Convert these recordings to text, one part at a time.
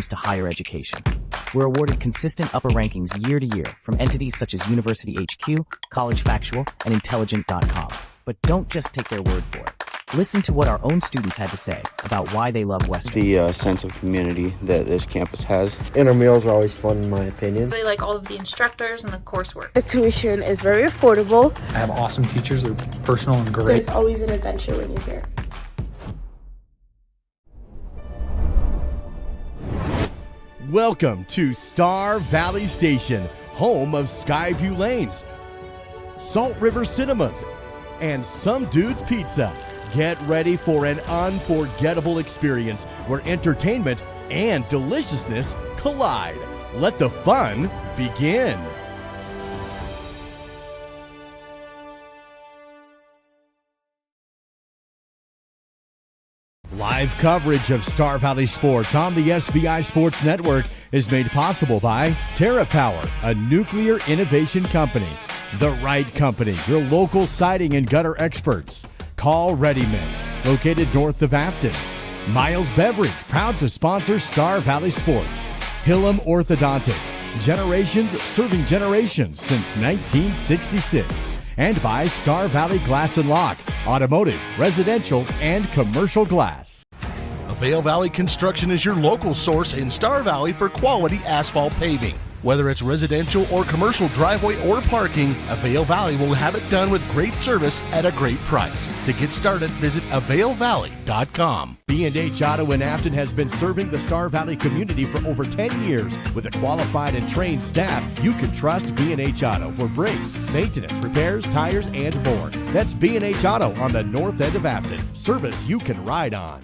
comes to higher education. We're awarded consistent upper rankings year to year from entities such as University HQ, College Factual, and Intelligent.com. But don't just take their word for it. Listen to what our own students had to say about why they love Western. The sense of community that this campus has. Intramurals are always fun, in my opinion. They like all of the instructors and the coursework. The tuition is very affordable. I have awesome teachers. They're personal and great. There's always an adventure when you're here. Welcome to Star Valley Station, home of Skyview Lanes, Salt River Cinemas, and Some Dude's Pizza. Get ready for an unforgettable experience where entertainment and deliciousness collide. Let the fun begin. Live coverage of Star Valley Sports on the SVI Sports Network is made possible by TerraPower, a nuclear innovation company. The Right Company, your local siding and gutter experts. Call Ready Mix, located north of Afton. Miles Beverage, proud to sponsor Star Valley Sports. Hillam Orthodontics, generations serving generations since 1966. And by Star Valley Glass and Lock, automotive, residential, and commercial glass. Vail Valley Construction is your local source in Star Valley for quality asphalt paving. Whether it's residential or commercial driveway or parking, Vail Valley will have it done with great service at a great price. To get started, visit availvalley.com. B&H Auto in Afton has been serving the Star Valley community for over 10 years. With a qualified and trained staff, you can trust B&H Auto for brakes, maintenance, repairs, tires, and more. That's B&H Auto on the north end of Afton. Service you can ride on.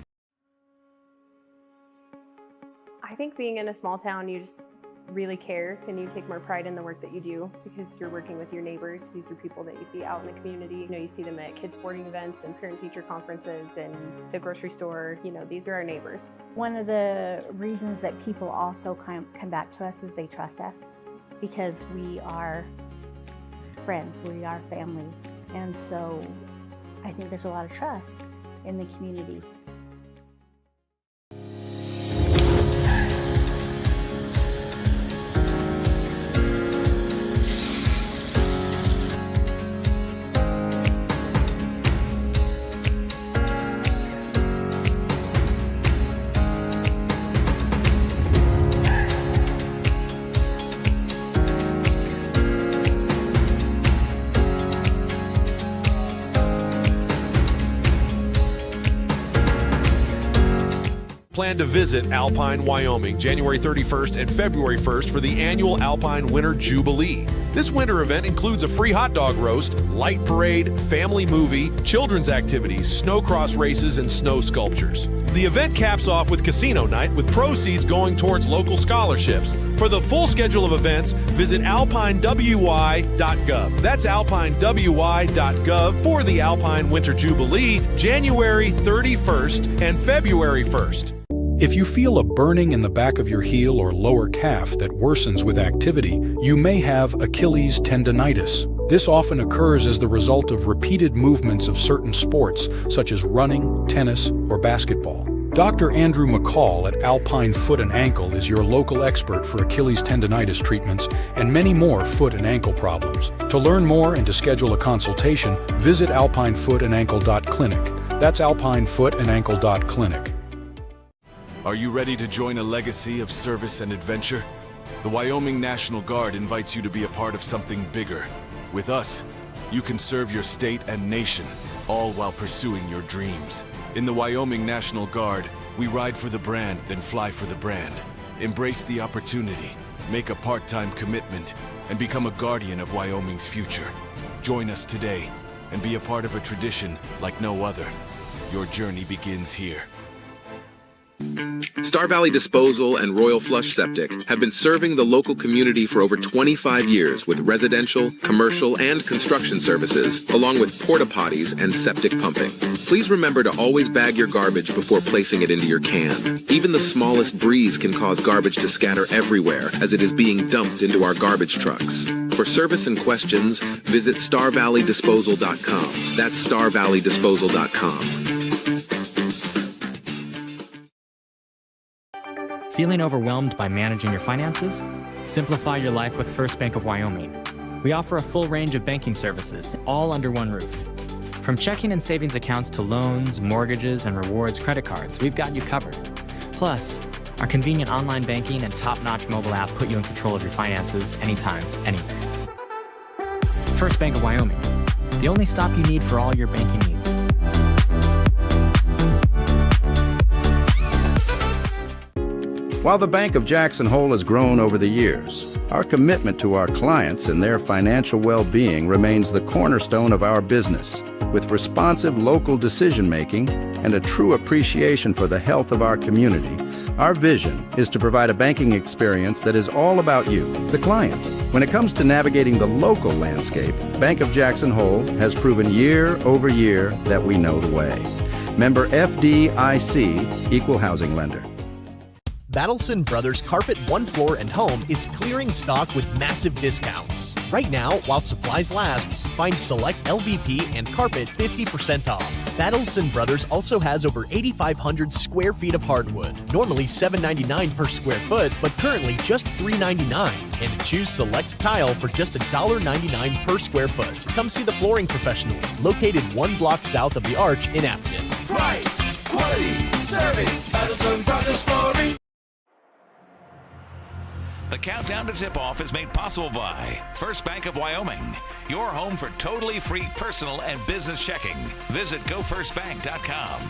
I think being in a small town, you just really care and you take more pride in the work that you do because you're working with your neighbors. These are people that you see out in the community. You see them at kids sporting events and parent-teacher conferences and the grocery store. These are our neighbors. One of the reasons that people also come back to us is they trust us because we are friends, we are family. And so I think there's a lot of trust in the community. Plan to visit Alpine, Wyoming, January 31st and February 1st for the annual Alpine Winter Jubilee. This winter event includes a free hot dog roast, light parade, family movie, children's activities, snowcross races, and snow sculptures. The event caps off with casino night with proceeds going towards local scholarships. For the full schedule of events, visit alpinewy.gov. That's alpinewy.gov for the Alpine Winter Jubilee, January 31st and February 1st. If you feel a burning in the back of your heel or lower calf that worsens with activity, you may have Achilles tendonitis. This often occurs as the result of repeated movements of certain sports, such as running, tennis, or basketball. Dr. Andrew McCall at Alpine Foot and Ankle is your local expert for Achilles tendonitis treatments and many more foot and ankle problems. To learn more and to schedule a consultation, visit alpinefootandAnkle.clinic. That's alpinefootandAnkle.clinic. Are you ready to join a legacy of service and adventure? The Wyoming National Guard invites you to be a part of something bigger. With us, you can serve your state and nation, all while pursuing your dreams. In the Wyoming National Guard, we ride for the brand, then fly for the brand. Embrace the opportunity, make a part-time commitment, and become a guardian of Wyoming's future. Join us today and be a part of a tradition like no other. Your journey begins here. Star Valley Disposal and Royal Flush Septic have been serving the local community for over 25 years with residential, commercial, and construction services, along with porta potties and septic pumping. Please remember to always bag your garbage before placing it into your can. Even the smallest breeze can cause garbage to scatter everywhere as it is being dumped into our garbage trucks. For service and questions, visit starvalleydisposal.com. That's starvalleydisposal.com. Feeling overwhelmed by managing your finances? Simplify your life with First Bank of Wyoming. We offer a full range of banking services, all under one roof. From checking and savings accounts to loans, mortgages, and rewards credit cards, we've got you covered. Plus, our convenient online banking and top-notch mobile app put you in control of your finances anytime, anywhere. First Bank of Wyoming, the only stop you need for all your banking needs. While the Bank of Jackson Hole has grown over the years, our commitment to our clients and their financial well-being remains the cornerstone of our business. With responsive local decision-making and a true appreciation for the health of our community, our vision is to provide a banking experience that is all about you, the client. When it comes to navigating the local landscape, Bank of Jackson Hole has proven year over year that we know the way. Member FDIC, Equal Housing Lender. Battleson Brothers Carpet One Floor and Home is clearing stock with massive discounts. Right now, while supplies lasts, find select LVP and carpet 50% off. Battleson Brothers also has over 8,500 square feet of hardwood, normally $7.99 per square foot, but currently just $3.99. And choose select tile for just $1.99 per square foot. Come see the flooring professionals, located 1 block south of the Arch in Afton. Price, quality, service, Battleson Brothers Flooring. The countdown to tip-off is made possible by First Bank of Wyoming, your home for totally free personal and business checking. Visit gofirstbank.com.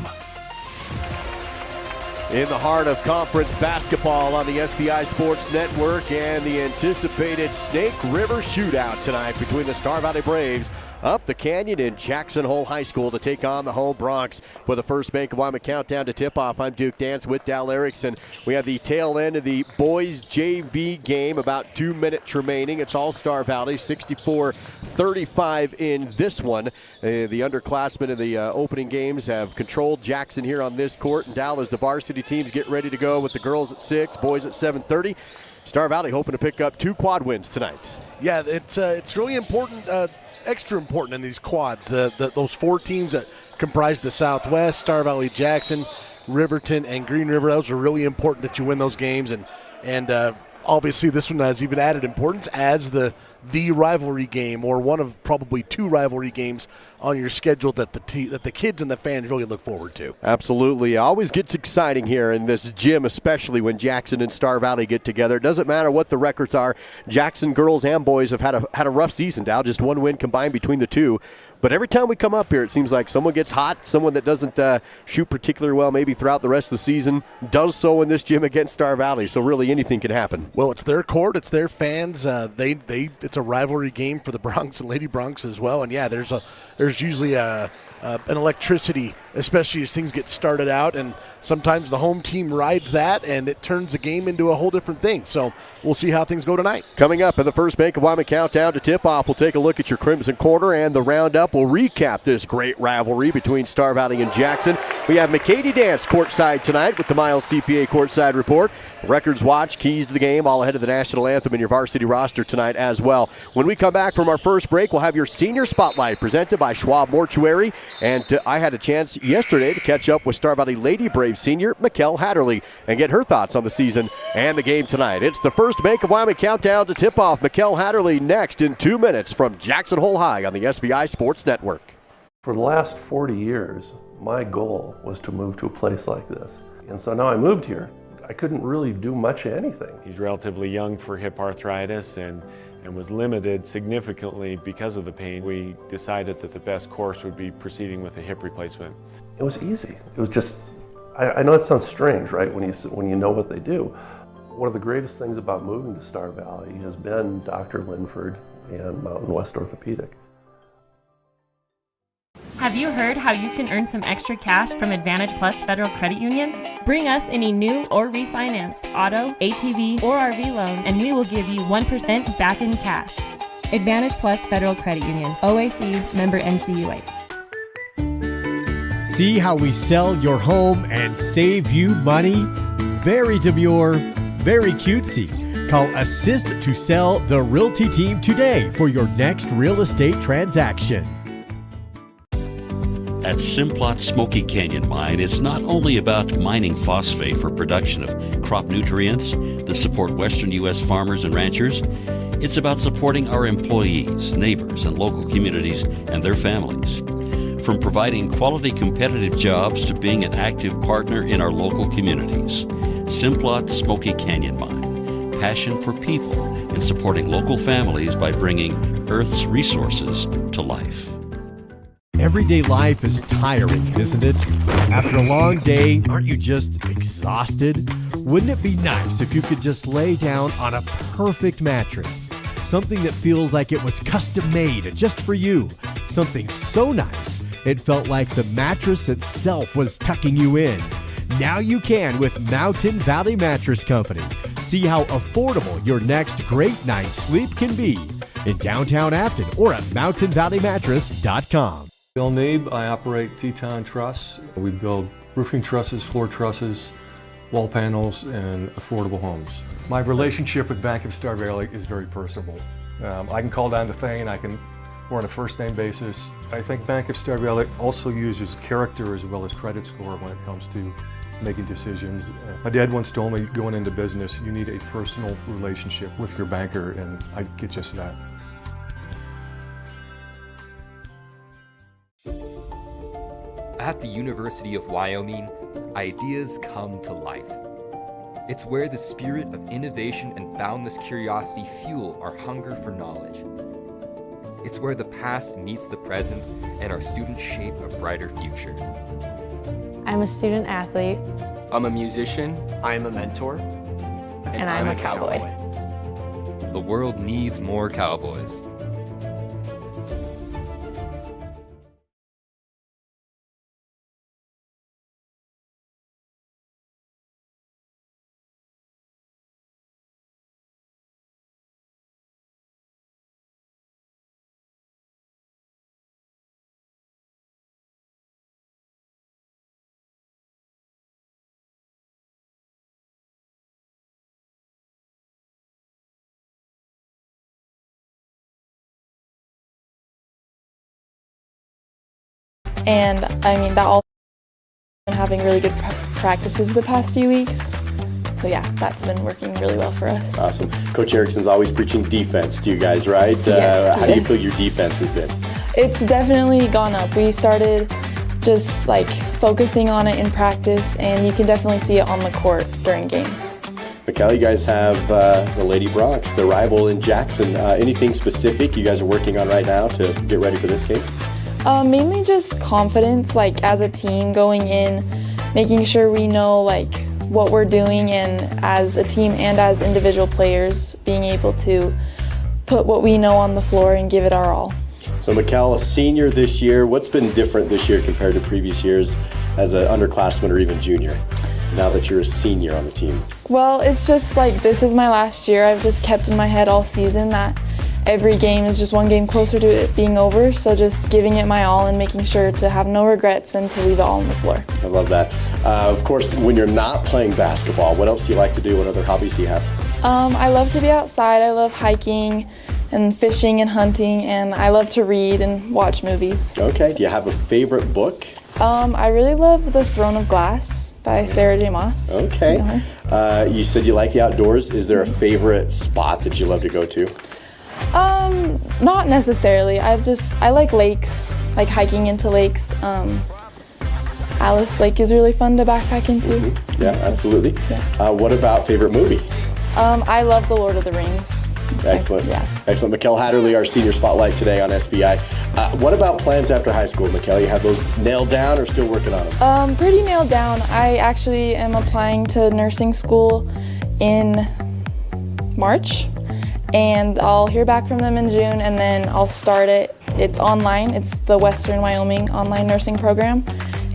In the heart of conference basketball on the SBI Sports Network and the anticipated Snake River shootout tonight between the Star Valley Braves up the canyon in Jackson Hole High School to take on the home Bronx for the First Bank of Wyoming countdown to tip-off. I'm Duke Dance with Dal Erickson. We have the tail end of the boys JV game, about 2 minutes remaining. It's all Star Valley, 64-35 in this one. The underclassmen in the opening games have controlled Jackson here on this court. And Dal, as the varsity teams get ready to go with the girls at 6, boys at 7:30. Star Valley hoping to pick up 2 quad wins tonight. Yeah, it's really important. Extra important in these quads. Those 4 teams that comprise the Southwest, Star Valley, Jackson, Riverton, and Green River, those are really important that you win those games. And obviously this one has even added importance as the rivalry game, or one of probably 2 rivalry games on your schedule that the kids and the fans really look forward to. Absolutely. It always gets exciting here in this gym, especially when Jackson and Star Valley get together. It doesn't matter what the records are. Jackson girls and boys have had a rough season, Dow. Just 1 win combined between the two. But every time we come up here, it seems like someone gets hot, someone that doesn't shoot particularly well maybe throughout the rest of the season does so in this gym against Star Valley. So really anything can happen. Well, it's their court, it's their fans. It's a rivalry game for the Bronx and Lady Bronx as well. And yeah, there's usually an electricity, especially as things get started out, and sometimes the home team rides that and it turns the game into a whole different thing. So we'll see how things go tonight. Coming up in the First Bank of Wyoming countdown to tip-off, we'll take a look at your Crimson Corner and the roundup. We'll recap this great rivalry between Star Valley and Jackson. We have McKady Dance courtside tonight with the Miles CPA courtside report. Records watch, keys to the game, all ahead of the national anthem in your varsity roster tonight as well. When we come back from our first break, we'll have your senior spotlight presented by Schwab Mortuary. And I had a chance yesterday to catch up with Star Valley Lady Braves senior Mikkel Hatterley and get her thoughts on the season and the game tonight. It's the First Bank of Wyoming countdown to tip-off. Mikkel Hatterley next in 2 minutes from Jackson Hole High on the SBI Sports Network. For the last 40 years, my goal was to move to a place like this. And so now I moved here. I couldn't really do much of anything. He's relatively young for hip arthritis and was limited significantly because of the pain. We decided that the best course would be proceeding with a hip replacement. It was easy. It was just, I know it sounds strange, right, when you know what they do. One of the greatest things about moving to Star Valley has been Dr. Linford and Mountain West Orthopedic. Have you heard how you can earn some extra cash from Advantage Plus Federal Credit Union? Bring us any new or refinanced auto, ATV, or RV loan, and we will give you 1% back in cash. Advantage Plus Federal Credit Union, OAC, member NCUA. See how we sell your home and save you money? Very demure, very cutesy. Call Assist to Sell the Realty Team today for your next real estate transaction. At Simplot Smoky Canyon Mine, it's not only about mining phosphate for production of crop nutrients that support western U.S. farmers and ranchers. It's about supporting our employees, neighbors, and local communities and their families. From providing quality competitive jobs to being an active partner in our local communities. Simplot Smoky Canyon Mine. Passion for people and supporting local families by bringing Earth's resources to life. Everyday life is tiring, isn't it? After a long day, aren't you just exhausted? Wouldn't it be nice if you could just lay down on a perfect mattress? Something that feels like it was custom made just for you. Something so nice, it felt like the mattress itself was tucking you in. Now you can with Mountain Valley Mattress Company. See how affordable your next great night's sleep can be in downtown Afton or at mountainvalleymattress.com. Bill Neeb, I operate Teton Truss. We build roofing trusses, floor trusses, wall panels, and affordable homes. My relationship with Bank of Star Valley is very personable. I can call down to Thane, we're on a first name basis. I think Bank of Star Valley also uses character as well as credit score when it comes to making decisions. My dad once told me, going into business, you need a personal relationship with your banker, and I get just that. At the University of Wyoming, ideas come to life. It's where the spirit of innovation and boundless curiosity fuel our hunger for knowledge. It's where the past meets the present and our students shape a brighter future. I'm a student athlete. I'm a musician. I'm a mentor. And I'm a cowboy. The world needs more cowboys. And I mean, that all been having really good practices the past few weeks. So yeah, that's been working really well for us. Awesome. Coach Erickson's always preaching defense to you guys, right? Yes, how do you feel your defense has been? It's definitely gone up. We started just like focusing on it in practice, and you can definitely see it on the court during games. Mikkel, you guys have the Lady Broncs, the rival in Jackson. Anything specific you guys are working on right now to get ready for this game? Mainly just confidence, like as a team going in, making sure we know like what we're doing, and as a team and as individual players being able to put what we know on the floor and give it our all. So Mikkel, a senior this year, what's been different this year compared to previous years as an underclassman or even junior, now that you're a senior on the team? Well, it's just like this is my last year. I've just kept in my head all season that every game is just one game closer to it being over, so just giving it my all and making sure to have no regrets and to leave it all on the floor. I love that. Of course, when you're not playing basketball, what else do you like to do? What other hobbies do you have? I love to be outside. I love hiking and fishing and hunting, and I love to read and watch movies. Okay, do you have a favorite book? I really love The Throne of Glass by Sarah J. Maas. Okay. You know her? You said you like the outdoors. Is there a favorite spot that you love to go to? Not necessarily. I like lakes, like hiking into lakes. Alice Lake is really fun to backpack into. Mm-hmm. Yeah, absolutely. Yeah. What about favorite movie? I love The Lord of the Rings. Excellent. Yeah. Excellent. Mikkel Hatterley, our senior spotlight today on SBI. What about plans after high school, Mikkel? You have those nailed down or still working on them? Pretty nailed down. I actually am applying to nursing school in March, and I'll hear back from them in June, and then I'll start it. It's online. It's the Western Wyoming online nursing program,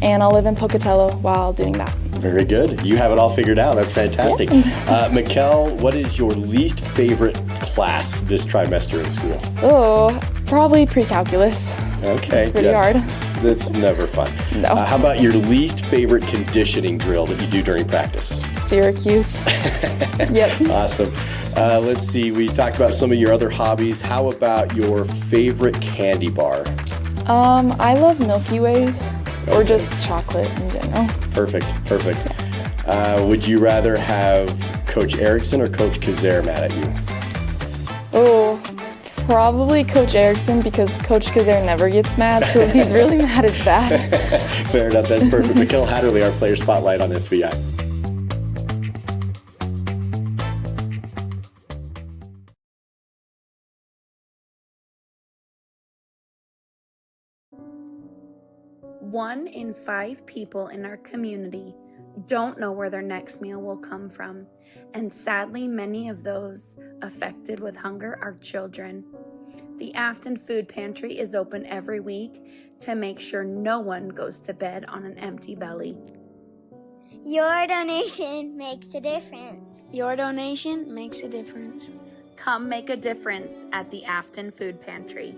and I'll live in Pocatello while doing that. Very good. You have it all figured out. That's fantastic. Mikkel, what is your least favorite class this trimester in school? Oh, probably pre-calculus. Okay. It's pretty hard. That's never fun. No. How about your least favorite conditioning drill that you do during practice? Syracuse. Yep. Awesome. Let's see. We talked about some of your other hobbies. How about your favorite candy bar? I love Milky Ways. or just chocolate in general. Perfect. Would you rather have Coach Erickson or Coach Kazare mad at you? Oh, probably Coach Erickson, because Coach Kazare never gets mad, so if he's really mad, it's bad. Fair enough, that's perfect. Mikkel Hatterley, our player spotlight on SVI. One in 5 people in our community don't know where their next meal will come from, and sadly, many of those affected with hunger are children. The Afton Food Pantry is open every week to make sure no one goes to bed on an empty belly. Your donation makes a difference. Your donation makes a difference. Come make a difference at the Afton Food Pantry.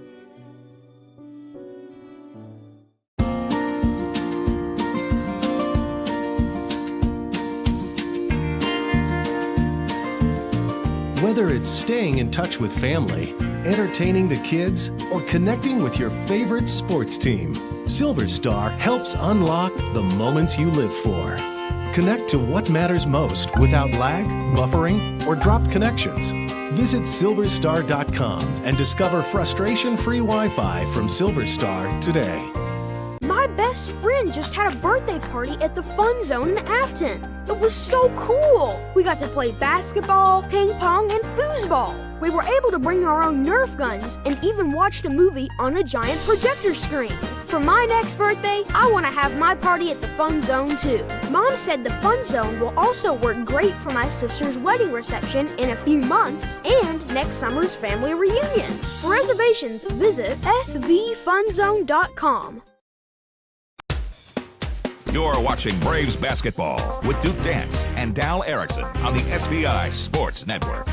Whether it's staying in touch with family, entertaining the kids, or connecting with your favorite sports team, Silver Star helps unlock the moments you live for. Connect to what matters most without lag, buffering, or dropped connections. Visit silverstar.com and discover frustration-free Wi-Fi from Silver Star today. My best friend just had a birthday party at the Fun Zone in Afton. It was so cool! We got to play basketball, ping pong, and foosball. We were able to bring our own Nerf guns and even watched a movie on a giant projector screen. For my next birthday, I want to have my party at the Fun Zone too. Mom said the Fun Zone will also work great for my sister's wedding reception in a few months and next summer's family reunion. For reservations, visit svfunzone.com. You're watching Braves basketball with Duke Dance and Dal Erickson on the SVI Sports Network.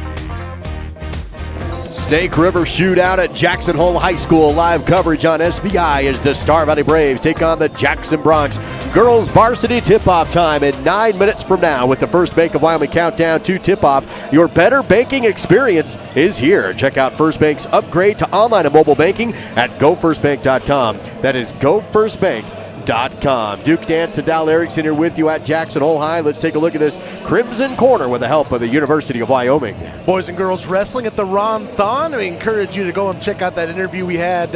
Snake River Shootout at Jackson Hole High School. Live coverage on SVI as the Star Valley Braves take on the Jackson Bronx. Girls varsity tip-off time in 9 minutes from now with the First Bank of Wyoming countdown to tip-off. Your better banking experience is here. Check out First Bank's upgrade to online and mobile banking at gofirstbank.com. That is gofirstbank.com. Duke Dance and Dal Erickson here with you at Jackson Hole High. Let's take a look at this Crimson Corner with the help of the University of Wyoming. Boys and girls wrestling at the Ron Thon. We encourage you to go and check out that interview we had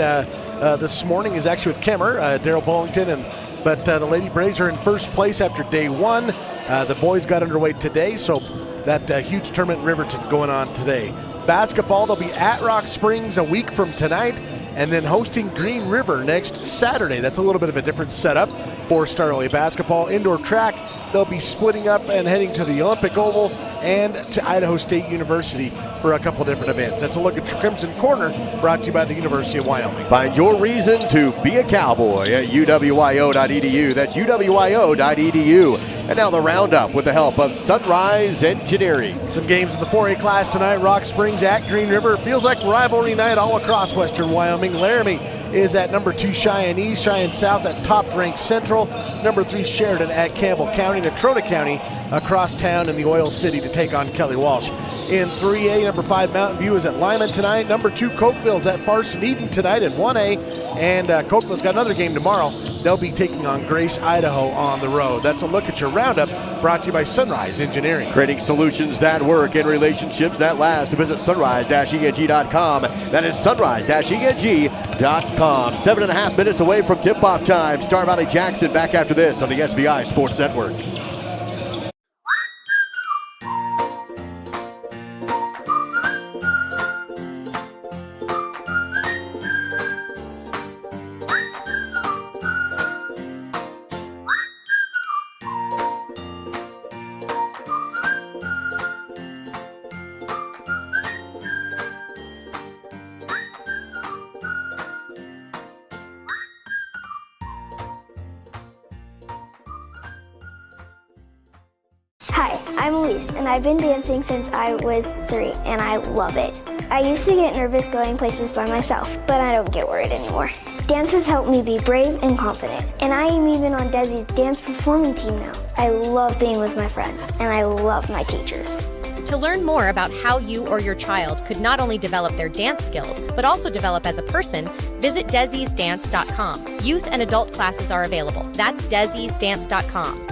this morning. Is actually with Kemmer, Daryl Bullington, but the Lady Braves are in first place after day one. The boys got underway today, so that huge tournament in Riverton going on today. Basketball, they'll be at Rock Springs a week from tonight, and then hosting Green River next Saturday. That's a little bit of a different setup for Star Valley basketball. Indoor track, they'll be splitting up and heading to the Olympic Oval and to Idaho State University for a couple different events. That's a look at your Crimson Corner, brought to you by the University of Wyoming. Find your reason to be a cowboy at uwyo.edu. That's uwyo.edu. And now the roundup with the help of Sunrise Engineering. Some games in the 4A class tonight. Rock Springs at Green River. Feels like rivalry night all across western Wyoming. Laramie is at number 2 Cheyenne East, Cheyenne South at top-ranked Central, number 3 Sheridan at Campbell County, Natrona County across town in the Oil City to take on Kelly Walsh. In 3A, number 5 Mountain View is at Lyman tonight, number 2 Cokeville's at Farson Eden tonight in 1A, and Cokeville's got another game tomorrow. They'll be taking on Grace, Idaho on the road. That's a look at your roundup, brought to you by Sunrise Engineering. Creating solutions that work in relationships that last. Visit sunrise-eng.com. That is sunrise-eng.com. 7.5 minutes away from tip-off time. Star Valley Jackson back after this on the SVI Sports Network. Hi, I'm Elise, and I've been dancing since I was 3, and I love it. I used to get nervous going places by myself, but I don't get worried anymore. Dance has helped me be brave and confident, and I am even on Desi's dance performing team now. I love being with my friends, and I love my teachers. To learn more about how you or your child could not only develop their dance skills, but also develop as a person, visit desi'sdance.com. Youth and adult classes are available. That's desi'sdance.com.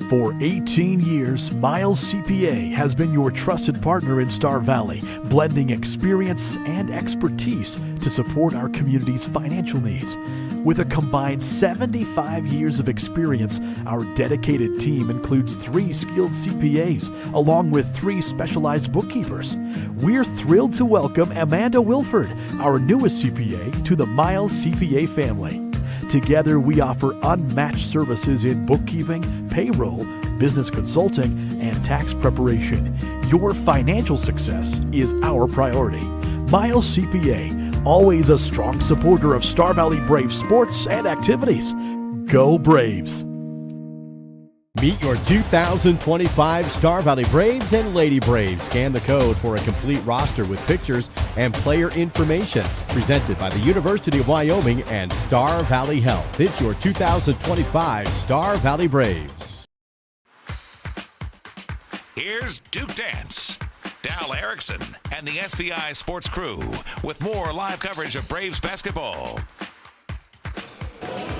For 18 years, Miles CPA has been your trusted partner in Star Valley, blending experience and expertise to support our community's financial needs. With a combined 75 years of experience, our dedicated team includes 3 skilled CPAs, along with 3 specialized bookkeepers. We're thrilled to welcome Amanda Wilford, our newest CPA, to the Miles CPA family. Together, we offer unmatched services in bookkeeping, payroll, business consulting, and tax preparation. Your financial success is our priority. Miles CPA, always a strong supporter of Star Valley Braves sports and activities. Go Braves! Meet your 2025 Star Valley Braves and Lady Braves. Scan the code for a complete roster with pictures and player information. Presented by the University of Wyoming and Star Valley Health. It's your 2025 Star Valley Braves. Here's Duke Dance. Dal Erickson and the SVI Sports Crew with more live coverage of Braves basketball.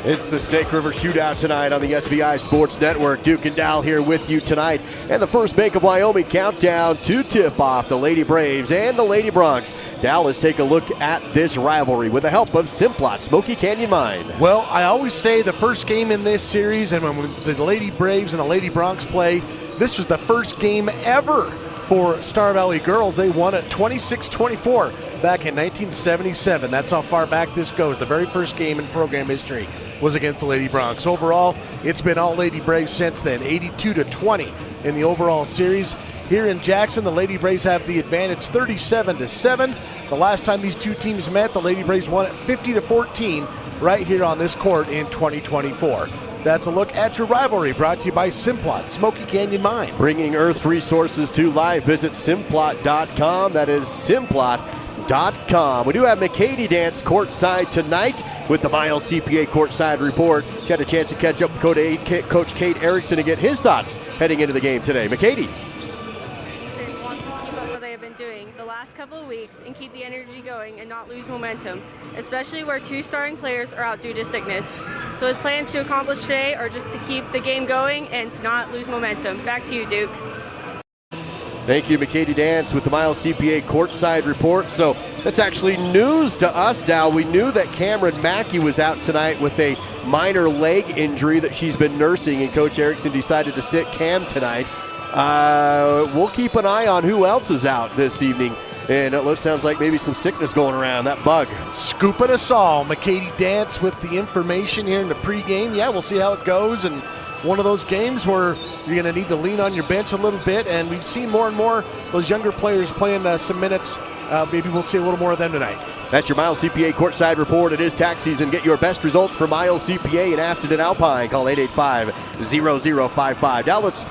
It's the Snake River Shootout tonight on the SVI Sports Network. Duke and Dal here with you tonight. And the First Bank of Wyoming countdown to tip-off the Lady Braves and the Lady Broncs. Dal, let's take a look at this rivalry with the help of Simplot Smoky Canyon Mine. Well, I always say the first game in this series, and when the Lady Braves and the Lady Broncs play, this was the first game ever for Star Valley girls. They won it 26-24 back in 1977. That's how far back this goes. The very first game in program history was against the Lady Broncs. Overall, it's been all Lady Braves since then, 82-20 in the overall series. Here in Jackson, the Lady Braves have the advantage 37-7. The last time these two teams met, the Lady Braves won it 50-14 right here on this court in 2024. That's a look at your rivalry, brought to you by Simplot Smoky Canyon Mine. Bringing Earth resources to life. Visit Simplot.com. That is Simplot.com. We do have McCady Dance courtside tonight with the Miles CPA courtside report. She had a chance to catch up with Coach Kate Erickson and get his thoughts heading into the game today. McCady. Wants to keep up what they have been doing the last couple of weeks and keep the energy going and not lose momentum, especially where 2 starting players are out due to sickness. So his plans to accomplish today are just to keep the game going and to not lose momentum. Back to you, Duke. Thank you, McCady Dance with the Miles CPA courtside report. So that's actually news to us now. We knew that Cameron Mackey was out tonight with a minor leg injury that she's been nursing, and Coach Erickson decided to sit Cam tonight. We'll keep an eye on who else is out this evening. And it sounds like maybe some sickness going around, that bug. Scooping us all. McCady Dance with the information here in the pregame. Yeah, we'll see how it goes. And one of those games where you're going to need to lean on your bench a little bit. And we've seen more and more those younger players playing some minutes. Maybe we'll see a little more of them tonight. That's your Miles CPA courtside report. It is tax season. Get your best results for Miles CPA in Afton and Alpine. Call 885-0055. Now let's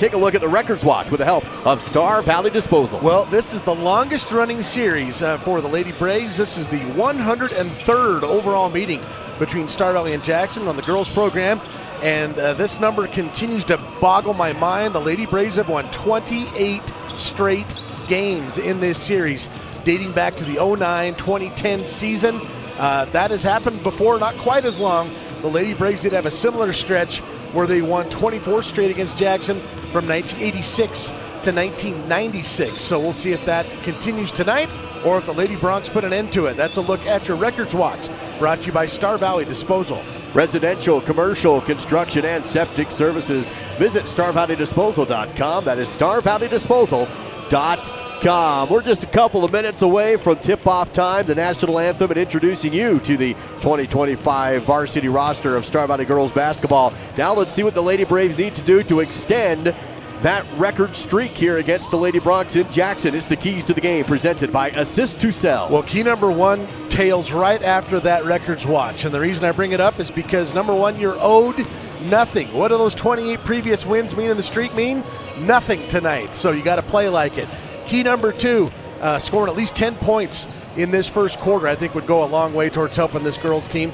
take a look at the records watch with the help of Star Valley Disposal. Well, this is the longest running series for the Lady Braves. This is the 103rd overall meeting between Star Valley and Jackson on the girls program. And this number continues to boggle my mind. The Lady Braves have won 28 straight games in this series, dating back to the 2009-2010 season. That has happened before, not quite as long. The Lady Braves did have a similar stretch where they won 24 straight against Jackson from 1986 to 1996. So we'll see if that continues tonight or if the Lady Broncs put an end to it. That's a look at your records watch, brought to you by Star Valley Disposal. Residential, commercial, construction, and septic services. Visit StarValleyDisposal.com. That is StarValleyDisposal.com. We're just a couple of minutes away from tip-off time, the national anthem, and introducing you to the 2025 varsity roster of Star Valley girls basketball. Now let's see what the Lady Braves need to do to extend that record streak here against the Lady Broncs in Jackson. It's the keys to the game, presented by Assist to Sell. Well, key number 1 tails right after that records watch. And the reason I bring it up is because, number 1, you're owed nothing. What do those 28 previous wins mean in the streak mean? Nothing tonight. So you got to play like it. Key number 2, scoring at least 10 points in this first quarter, I think would go a long way towards helping this girls team.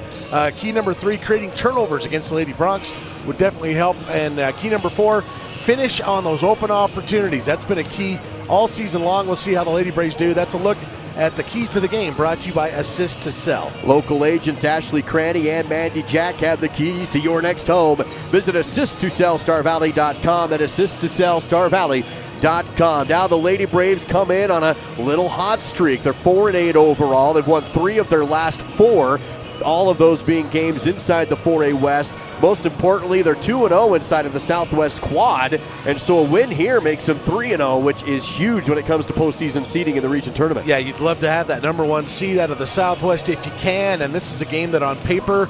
Key number 3, creating turnovers against the Lady Broncs would definitely help. And key number 4, finish on those open opportunities. That's been a key all season long. We'll see how the Lady Braves do. That's a look at the keys to the game, brought to you by Assist to Sell. Local agents Ashley Cranny and Mandy Jack have the keys to your next home. Visit AssistToSellStarValley.com. At AssistToSellStarValley.com. Now the Lady Braves come in on a little hot streak. They're 4-8 overall. They've won 3 of their last 4. All of those being games inside the 4A West. Most importantly, they're 2-0 inside of the Southwest Quad, and so a win here makes them 3-0, which is huge when it comes to postseason seeding in the region tournament. Yeah, you'd love to have that number 1 seed out of the Southwest if you can, and this is a game that on paper,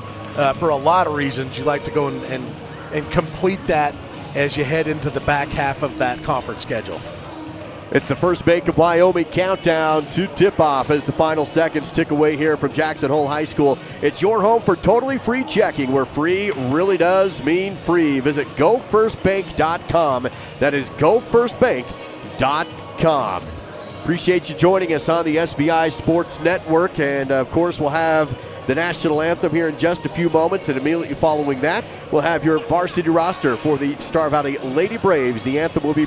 for a lot of reasons, you'd like to go and complete that as you head into the back half of that conference schedule. It's the First Bank of Wyoming countdown to tip-off as the final seconds tick away here from Jackson Hole High School. It's your home for totally free checking, where free really does mean free. Visit GoFirstBank.com. That is GoFirstBank.com. Appreciate you joining us on the SBI Sports Network, and of course we'll have the national anthem here in just a few moments, and immediately following that, we'll have your varsity roster for the Star Valley Lady Braves. The anthem will be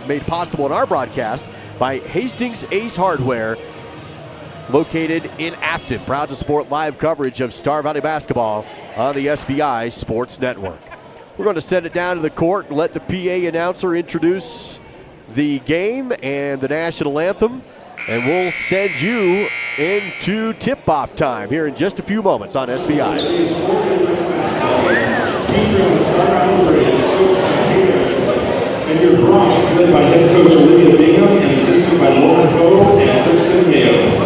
made possible in our broadcast by Hastings Ace Hardware, located in Afton. Proud to support live coverage of Star Valley basketball on the SBI Sports Network. We're going to send it down to the court and let the PA announcer introduce the game and the national anthem, and we'll send you into tip-off time here in just a few moments on SBI. And your Bronx, led by head coach Olivia Bingham and assisted by Lauren Coe and Kristen Mayo.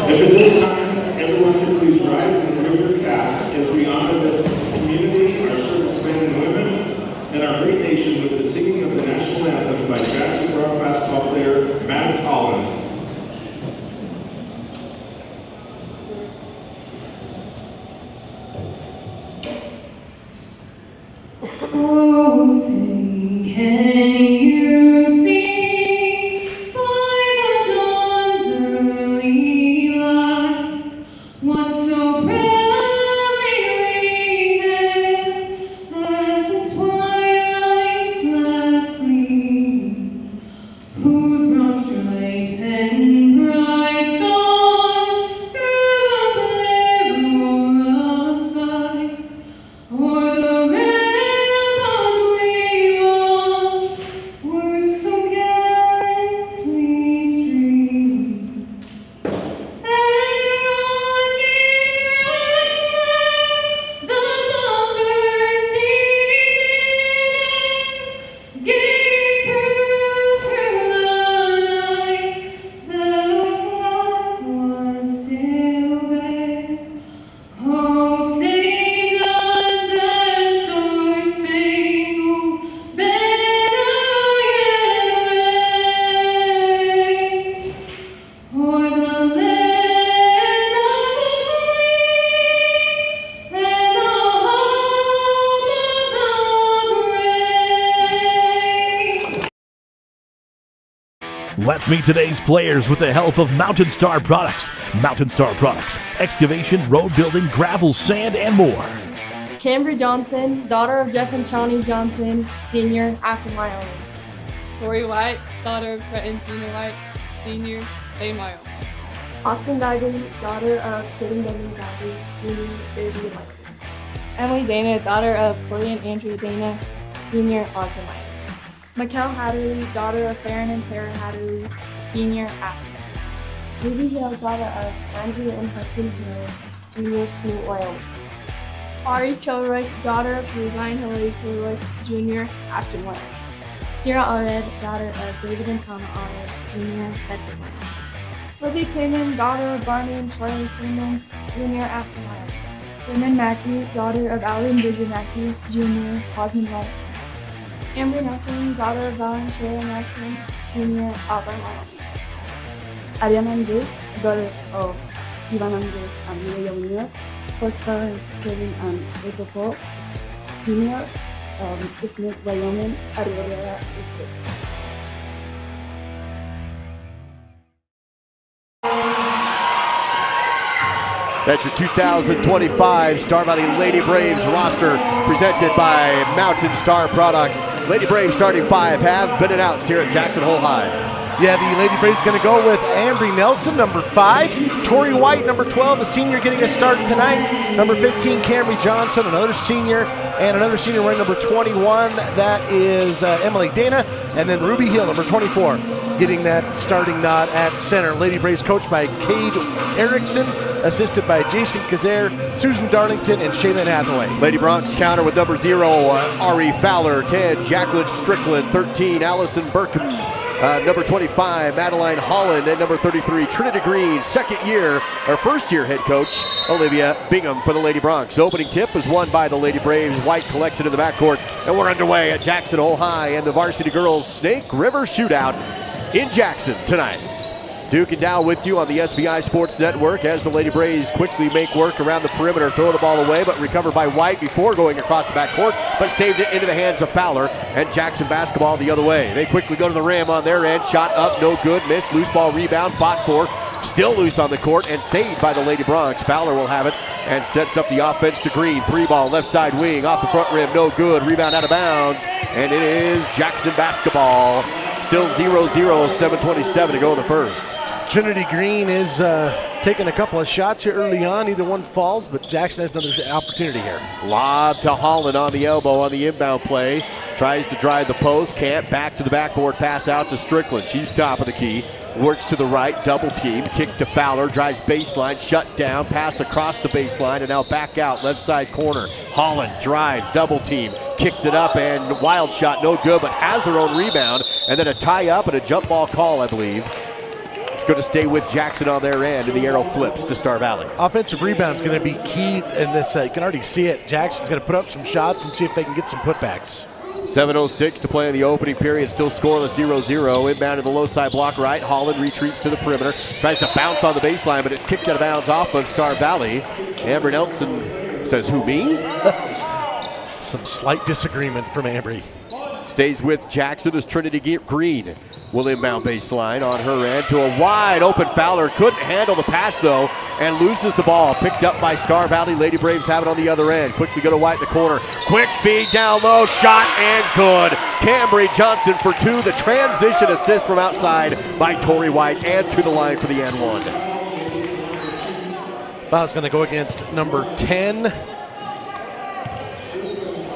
If at this time, everyone can please rise and remove your caps as we honor this community, our servicemen and women, and our great nation with the singing of the national anthem by Jackson Brown basketball player Mads Holland. Oh, sing, can you see by the dawn's early light what so proudly we hailed at the twilight's last gleaming, whose broad stripes and bright stars through the perilous fight o'er the Let's meet today's players with the help of Mountain Star Products. Mountain Star Products, excavation, road building, gravel, sand, and more. Cambry Johnson, daughter of Jeff and Shawnee Johnson, senior, Afton, Wyoming. Tori White, daughter of Trenton Tina White, senior, Bay, Wyoming. Austin Duggan, daughter of Kitten W. Duggan, senior, Fairview, Wyoming. Emily Dana, daughter of Corey and Andrea Dana, senior, Ogden, Wyoming. Mikkel Hatterley, daughter of Farron and Tara Hatterley, senior, Afton. Ruby Hill, daughter of Andrew and Hudson Hill, junior, Snoot, Wyoming. Ari Kilroy, daughter of Levi and Hillary Kilroy, junior, Afton, Wyoming. Kira Allred, daughter of David and Tama Allred, junior, Bedford, Wyoming. Libby Cayman, daughter of Barney and Charlie Cayman, junior, Afton, Wyoming. Sherman Mackey, daughter of Allie and Bridget Mackey, junior, Osmond, Wyoming. Amber Nelson, daughter of Val and Shayla Nelson, junior, Auburn, Wyoming. Ariana Andres, daughter of Ivan Andres and Mireya Munoz, first parents Kevin and April Paul, senior, Smith, Wyoming, Arriola, Smith. That's your 2025 Star Valley Lady Braves roster presented by Mountain Star Products. Lady Braves starting 5 have been announced here at Jackson Hole High. Yeah, the Lady Braves going to go with Ambry Nelson, number 5. Tori White, number 12, the senior, getting a start tonight. Number 15, Camry Johnson, another senior. And another senior wearing number 21, that is Emily Dana. And then Ruby Hill, number 24, getting that starting nod at center. Lady Braves coached by Cade Erickson, assisted by Jason Kazare, Susan Darlington, and Shaylin Hathaway. Lady Bronx counter with number 0, Ari Fowler. 10, Jacqueline Strickland. 13, Allison Burkham. Number 25, Madeline Holland, and number 33, Trinity Green. First-year head coach, Olivia Bingham for the Lady Bronx. Opening tip is won by the Lady Braves. White collects it in the backcourt, and we're underway at Jackson Hole High and the varsity girls Snake River Shootout in Jackson tonight. Duke and Dow with you on the SBI Sports Network as the Lady Braves quickly make work around the perimeter, throw the ball away, but recovered by White before going across the backcourt, but saved it into the hands of Fowler, and Jackson basketball the other way. They quickly go to the rim on their end, shot up, no good, missed, loose ball rebound, fought for, still loose on the court, and saved by the Lady Bronx. Fowler will have it and sets up the offense to Green. 3-ball, left side wing, off the front rim, no good, rebound out of bounds, and it is Jackson basketball. Still 0-0, 7:27 to go in the first. Trinity Green is taking a couple of shots here early on. Either one falls, but Jackson has another opportunity here. Lob to Holland on the elbow on the inbound play. Tries to drive the post, can't. Back to the backboard, pass out to Strickland. She's top of the key. Works to the right, double team, kick to Fowler, drives baseline, shut down, pass across the baseline, and now back out, left side corner. Holland drives, double team, kicked it up, and wild shot, no good, but has her own rebound, and then a tie up and a jump ball call, I believe. It's going to stay with Jackson on their end, and the arrow flips to Star Valley. Offensive rebound's going to be key in this. You can already see it. Jackson's going to put up some shots and see if they can get some putbacks. 7:06 to play in the opening period, still scoreless 0-0. Inbound to the low side block right. Holland retreats to the perimeter, tries to bounce on the baseline, but it's kicked out of bounds off of Star Valley. Amber Nelson says, who, me? Some slight disagreement from Ambry. Stays with Jackson as Trinity Green will inbound baseline on her end to a wide open Fowler. Couldn't handle the pass though and loses the ball. Picked up by Star Valley. Lady Braves have it on the other end. Quickly go to White in the corner. Quick feed down low. Shot and good. Camry Johnson for 2. The transition assist from outside by Tori White and to the line for the and 1. Foul's going to go against number 10.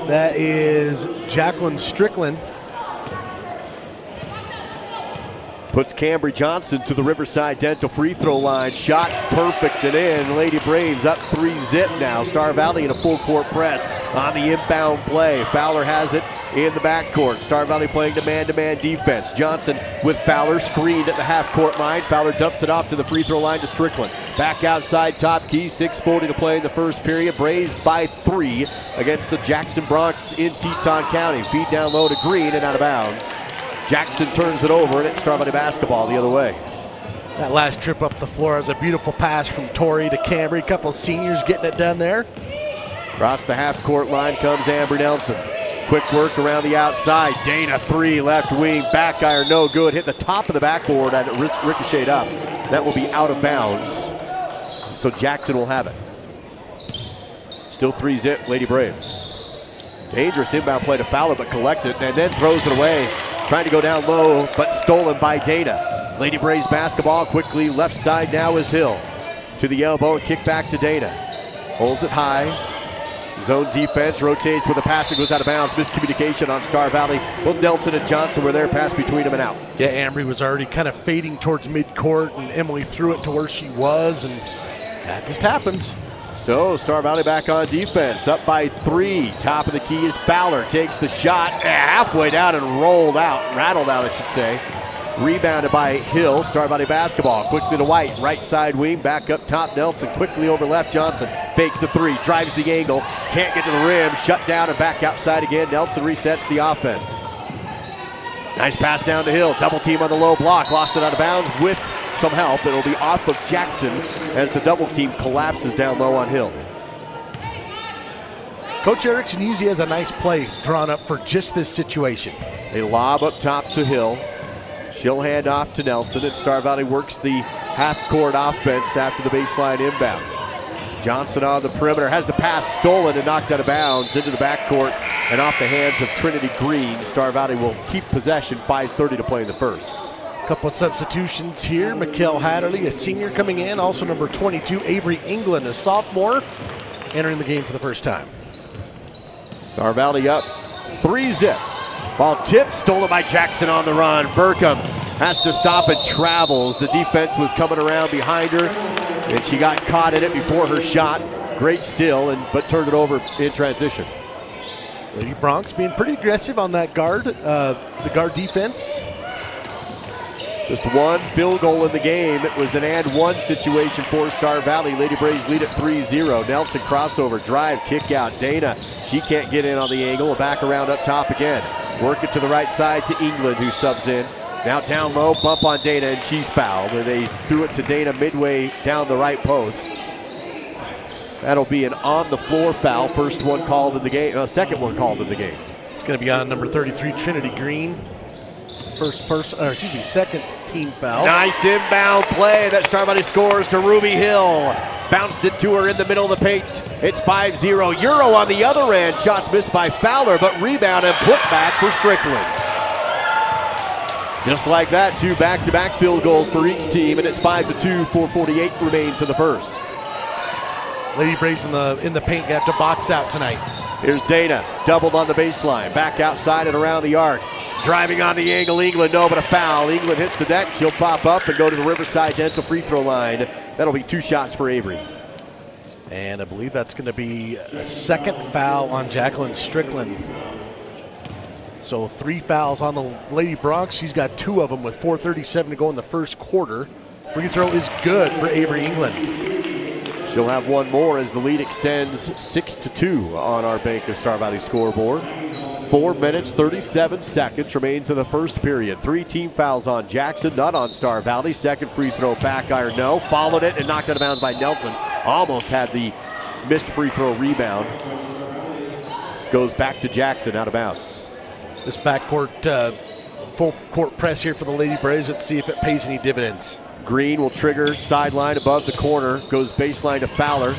That is Jacqueline Strickland. Puts Camry Johnson to the Riverside Dental free throw line. Shots perfect and in. Lady Braves up 3-zip now. Star Valley in a full court press on the inbound play. Fowler has it in the backcourt. Star Valley playing the man-to-man defense. Johnson with Fowler screened at the half-court line. Fowler dumps it off to the free throw line to Strickland. Back outside, top key, 6:40 to play in the first period. Braves by 3 against the Jackson Bronx in Teton County. Feed down low to Green and out of bounds. Jackson turns it over, and it's Star Valley basketball the other way. That last trip up the floor was a beautiful pass from Tori to Camry. A couple of seniors getting it done there. Across the half-court line comes Amber Nelson. Quick work around the outside. Dana 3, left wing, back iron, no good. Hit the top of the backboard and it ricocheted up. That will be out of bounds. So Jackson will have it. Still 3-zip, Lady Braves. Dangerous inbound play to Fowler, but collects it and then throws it away. Trying to go down low, but stolen by Dana. Lady Braves basketball quickly. Left side now is Hill. To the elbow and kick back to Dana. Holds it high. Zone defense, rotates with a pass that goes out of bounds. Miscommunication on Star Valley. Both Nelson and Johnson were there, pass between them and out. Yeah, Ambry was already kind of fading towards midcourt, and Emily threw it to where she was, and that just happens. So Star Valley back on defense, up by 3. Top of the key is Fowler, takes the shot halfway down and rattled out, I should say. Rebounded by Hill. Star Valley basketball. Quickly to White. Right side wing. Back up top. Nelson quickly over left. Johnson fakes the 3. Drives the angle. Can't get to the rim. Shut down and back outside again. Nelson resets the offense. Nice pass down to Hill. Double team on the low block. Lost it out of bounds with some help. It'll be off of Jackson as the double team collapses down low on Hill. Coach Erickson usually has a nice play drawn up for just this situation. They lob up top to Hill. She'll hand off to Nelson, and Star Valley works the half-court offense after the baseline inbound. Johnson on the perimeter, has the pass stolen and knocked out of bounds into the backcourt and off the hands of Trinity Green. Star Valley will keep possession, 5:30 to play in the first. Couple of substitutions here. Mikkel Hatterley, a senior, coming in. Also number 22, Avery England, a sophomore, entering the game for the first time. Star Valley up 3-zip. Ball tipped, stolen by Jackson on the run. Burkham has to stop and travels. The defense was coming around behind her, and she got caught in it before her shot. Great steal, but turned it over in transition. Lady Bronx being pretty aggressive on that guard, the guard defense. Just one field goal in the game. It was an and one situation for Star Valley. Lady Braves lead at 3-0. Nelson crossover, drive, kick out. Dana, she can't get in on the angle. Back around up top again. Work it to the right side to England, who subs in. Now down low, bump on Dana, and she's fouled. They threw it to Dana midway down the right post. That'll be an on-the-floor foul. First one called in the game. Second one called in the game. It's going to be on number 33, Trinity Green. Second team foul. Nice inbound play that Star Valley scores to Ruby Hill. Bounced it to her in the middle of the paint. It's 5-0. Euro on the other end. Shots missed by Fowler, but rebound and put back for Strickland. Just like that, 2 back-to-back field goals for each team, and it's 5-2. 4:48 remains in the first. Lady Braves in the paint, gonna have to box out tonight. Here's Dana, doubled on the baseline, back outside and around the arc. Driving on the angle, England, no, but a foul. England hits the deck, she'll pop up and go to the Riverside Dental free throw line. That'll be 2 shots for Avery. And I believe that's gonna be a second foul on Jacqueline Strickland. So 3 fouls on the Lady Bronx. She's got 2 of them with 4:37 to go in the first quarter. Free throw is good for Avery England. She'll have one more as the lead extends 6-2 on our Bank of Star Valley scoreboard. 4 minutes, 37 seconds remains in the first period. 3 team fouls on Jackson, none on Star Valley. Second free throw, back iron, no. Followed it and knocked out of bounds by Nelson. Almost had the missed free throw rebound. Goes back to Jackson, out of bounds. This backcourt, full court press here for the Lady Braves. Let's see if it pays any dividends. Green will trigger, sideline above the corner. Goes baseline to Fowler.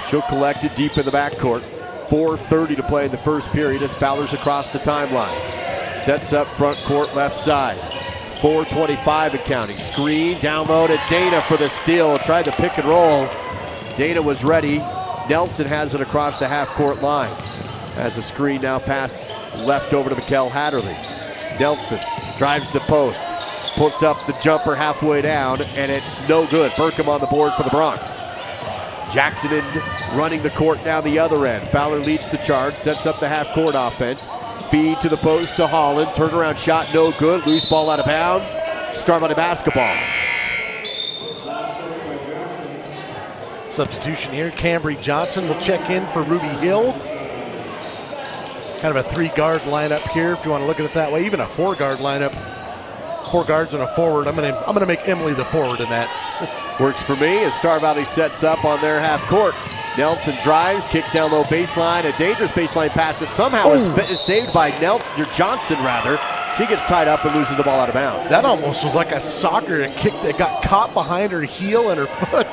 She'll collect it deep in the backcourt. 4:30 to play in the first period as Fowler's across the timeline. Sets up front court left side. 4:25 and counting. Screen, down low to Dana for the steal. Tried to pick and roll. Dana was ready. Nelson has it across the half-court line. As the screen now pass left over to Mikkel Hatterley. Nelson drives the post. Puts up the jumper halfway down, and it's no good. Burkham on the board for the Bronx. Jackson in running the court down the other end. Fowler leads the charge, sets up the half-court offense. Feed to the post to Holland. Turnaround shot, no good. Loose ball out of bounds. Star Valley basketball. Substitution here. Cambry Johnson will check in for Ruby Hill. Kind of a 3-guard lineup here, if you want to look at it that way. Even a 4-guard lineup. 4 guards and a forward. I'm gonna make Emily the forward in that. Works for me as Star Valley sets up on their half court. Nelson drives, kicks down low baseline, a dangerous baseline pass that somehow is saved by Johnson rather. She gets tied up and loses the ball out of bounds. That almost was like a soccer kick that got caught behind her heel and her foot.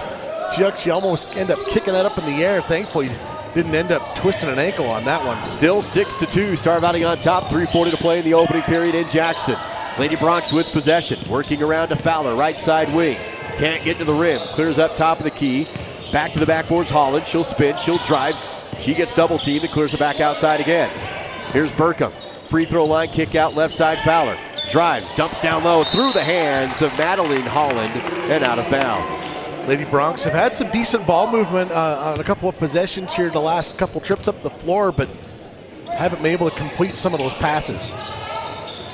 She almost ended up kicking that up in the air. Thankfully, didn't end up twisting an ankle on that one. Still 6-2, Star Valley on top. 3:40 to play in the opening period in Jackson. Lady Bronx with possession, working around to Fowler, right side wing. Can't get to the rim, clears up top of the key. Back to the backboards, Holland. She'll spin, she'll drive. She gets double teamed and clears it back outside again. Here's Burkham. Free throw line, kick out, left side Fowler. Drives, dumps down low through the hands of Madeline Holland and out of bounds. Lady Bronx have had some decent ball movement on a couple of possessions here the last couple trips up the floor, but haven't been able to complete some of those passes.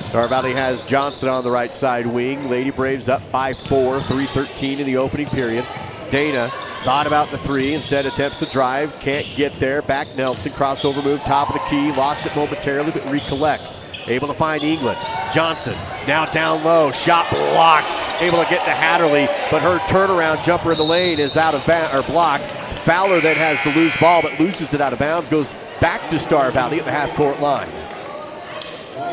Star Valley has Johnson on the right side wing. Lady Braves up by 4, 3:13 in the opening period. Dana thought about the 3, instead attempts to drive, can't get there. Back Nelson, crossover move, top of the key, lost it momentarily, but recollects. Able to find England. Johnson now down low, shot blocked. Able to get to Hatterley, but her turnaround jumper in the lane is out of blocked. Fowler then has the loose ball, but loses it out of bounds, goes back to Star Valley at the half-court line.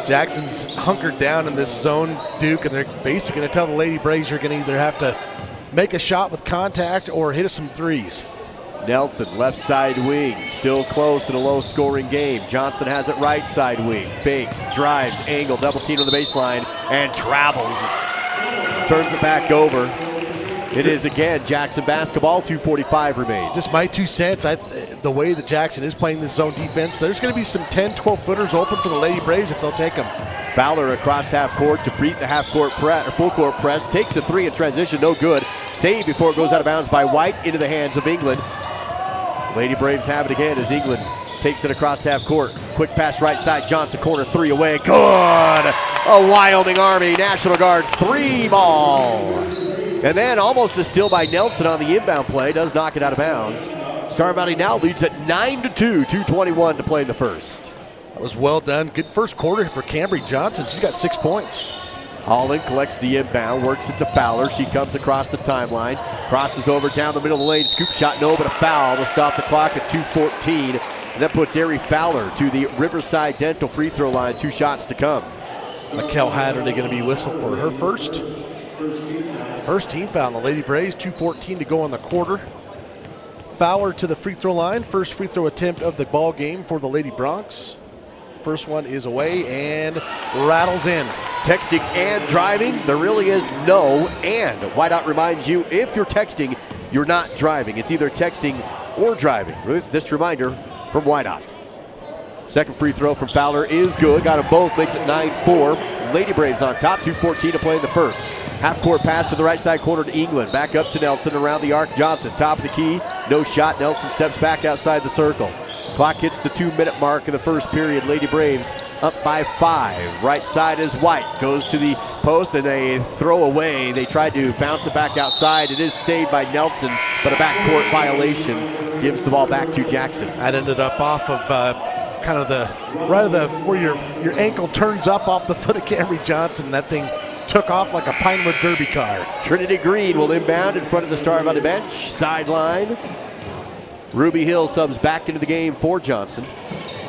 Jackson's hunkered down in this zone, Duke, and they're basically going to tell the Lady Braves you're going to either have to make a shot with contact or hit us some threes. Nelson, left side wing, still close in a low-scoring game. Johnson has it right side wing, fakes, drives, angle, double team on the baseline, and travels. Turns it back over. It is again Jackson basketball, 2:45 remains. Just my 2 cents, the way that Jackson is playing this zone defense, there's going to be some 10, 12-footers open for the Lady Braves if they'll take them. Fowler across half court to beat the half court press, or full court press, takes a three in transition, no good. Save before it goes out of bounds by White into the hands of England. Lady Braves have it again as England takes it across half court. Quick pass right side, Johnson corner three away, good! A Wyoming Army National Guard 3 ball. And then almost a steal by Nelson on the inbound play, does knock it out of bounds. Star Valley now leads at 9-2, 2:21 to play in the first. That was well done. Good first quarter for Cambry Johnson. She's got 6 points. Holland collects the inbound, works it to Fowler. She comes across the timeline, crosses over down the middle of the lane. Scoop shot, no, but a foul to stop the clock at 2:14. And that puts Ari Fowler to the Riverside Dental free throw line. 2 shots to come. Mikkel Hatterley going to be whistled for her first team foul on the Lady Braves. 2:14 to go on the quarter. Fowler to the free throw line. First free throw attempt of the ball game for the Lady Broncs. First one is away and rattles in. Texting and driving, there really is no and. Whiteout reminds you, if you're texting, you're not driving. It's either texting or driving. This reminder from Whiteout. Second free throw from Fowler is good. Got them both, makes it 9-4. Lady Braves on top, 2:14 to play in the first. Half-court pass to the right side corner to England. Back up to Nelson, around the arc. Johnson, top of the key. No shot. Nelson steps back outside the circle. Clock hits the 2-minute mark in the first period. Lady Braves up by 5. Right side is White. Goes to the post and a throw away. They tried to bounce it back outside. It is saved by Nelson, but a backcourt violation gives the ball back to Jackson. That ended up off of kind of the right of the where your ankle turns up off the foot of Cambry Johnson. That thing took off like a Pinewood Derby car. Trinity Green will inbound in front of the Star Valley bench. Sideline. Ruby Hill subs back into the game for Johnson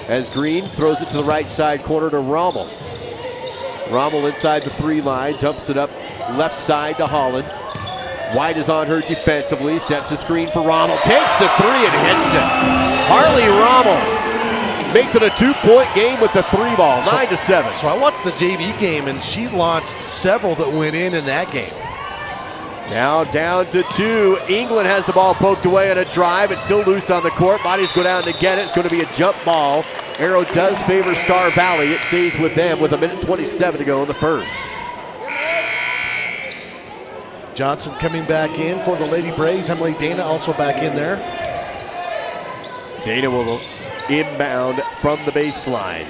as Green throws it to the right side corner to Rommel. Rommel inside the 3 line, dumps it up left side to Holland. White is on her defensively, sets a screen for Rommel, takes the 3 and hits it. Harley Rommel makes it a 2-point game with the 3 ball, 9-7. So I watched the JV game and she launched several that went in that game. Now down to 2. England has the ball poked away on a drive. It's still loose on the court. Bodies go down to get it. It's going to be a jump ball. Arrow does favor Star Valley. It stays with them with 1:27 to go in the first. Johnson coming back in for the Lady Braves. Emily Dana also back in there. Dana will inbound from the baseline.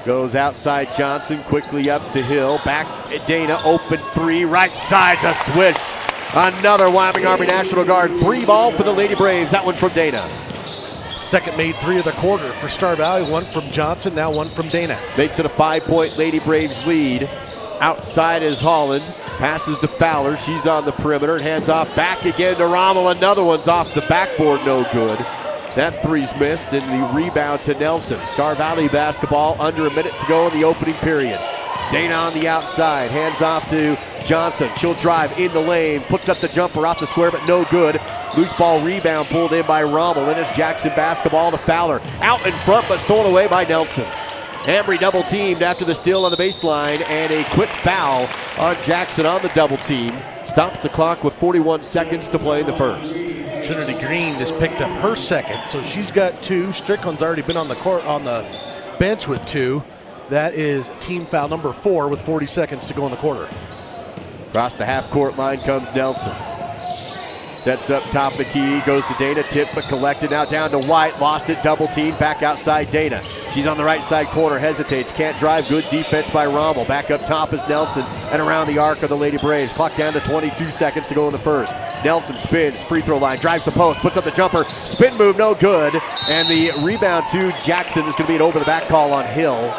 Goes outside Johnson, quickly up to Hill. Back Dana, open 3, right side's a swish. Another Wyoming Army National Guard 3 ball for the Lady Braves. That one from Dana. Second made 3 of the quarter for Star Valley. 1 from Johnson, now 1 from Dana. Makes it a 5-point Lady Braves lead. Outside is Holland. Passes to Fowler. She's on the perimeter. Hands off back again to Rommel. Another one's off the backboard, no good. That 3's missed, and the rebound to Nelson. Star Valley basketball, under a minute to go in the opening period. Dana on the outside, hands off to Johnson. She'll drive in the lane, puts up the jumper off the square, but no good. Loose ball rebound pulled in by Rommel. Then it's Jackson basketball to Fowler. Out in front, but stolen away by Nelson. Embry double teamed after the steal on the baseline, and a quick foul on Jackson on the double team. Stops the clock with 41 seconds to play in the first. Trinity Green just picked up her second, so she's got 2. Strickland's already been on the court on the bench with 2. That is team foul number 4 with 40 seconds to go in the quarter. Across the half-court line comes Nelson. Sets up top of the key, goes to Dana, tipped but collected, now down to White, lost it, double team, back outside Dana. She's on the right side corner, hesitates, can't drive, good defense by Rommel. Back up top is Nelson, and around the arc of the Lady Braves. Clock down to 22 seconds to go in the first. Nelson spins, free throw line, drives the post, puts up the jumper, spin move, no good, and the rebound to Jackson is going to be an over-the-back call on Hill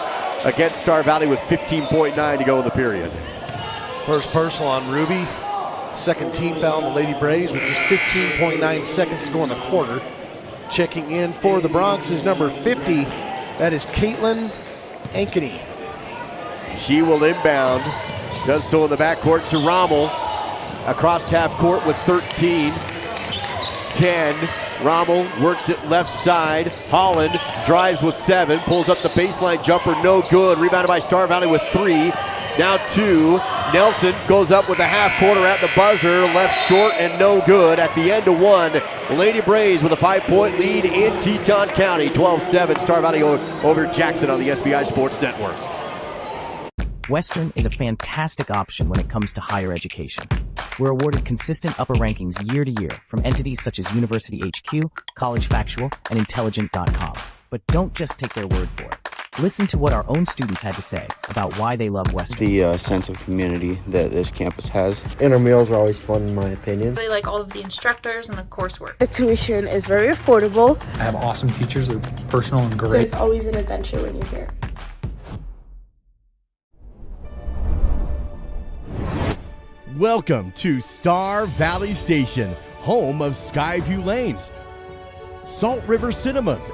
against Star Valley with 15.9 to go in the period. First personal on Ruby. Second team foul on the Lady Braves with just 15.9 seconds to go in the quarter. Checking in for the Bronx is number 50. That is Caitlin Ankeny. She will inbound. Does so in the backcourt to Rommel. Across half court with 13. 10. Rommel works it left side. Holland drives with 7, pulls up the baseline jumper, no good. Rebounded by Star Valley with 3. Now 2. Nelson goes up with a half-quarter at the buzzer, left short and no good. At the end of 1, Lady Braves with a 5-point lead in Teton County. 12-7, Star Valley over Jackson on the SBI Sports Network. Western is a fantastic option when it comes to higher education. We're awarded consistent upper rankings year to year from entities such as University HQ, College Factual, and Intelligent.com. But don't just take their word for it. Listen to what our own students had to say about why they love Western. The sense of community that this campus has. And our meals are always fun, in my opinion. They like all of the instructors and the coursework. The tuition is very affordable. I have awesome teachers. They're personal and great. There's always an adventure when you're here. Welcome to Star Valley Station, home of Skyview Lanes, Salt River Cinemas,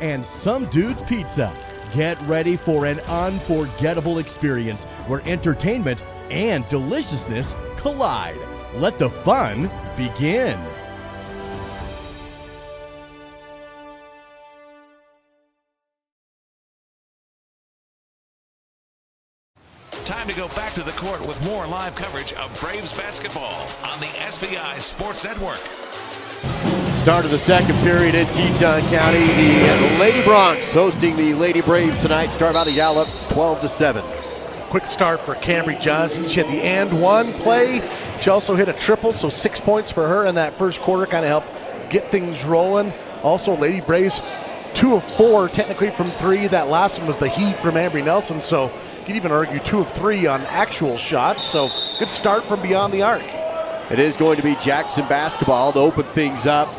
and Some Dude's Pizza. Get ready for an unforgettable experience where entertainment and deliciousness collide. Let the fun begin. Time to go back to the court with more live coverage of Braves basketball on the SBI Sports Network. Start of the second period in Teton County. The Lady Bronx hosting the Lady Braves tonight. Star Valley Gallops 12-7. Quick start for Cambry Johnson. She had the and one play. She also hit a triple, so 6 points for her in that first quarter. Kind of helped get things rolling. Also, Lady Braves 2 of 4 technically from 3. That last one was the heat from Ambry Nelson, so you could even argue 2 of 3 on actual shots. So good start from beyond the arc. It is going to be Jackson basketball to open things up.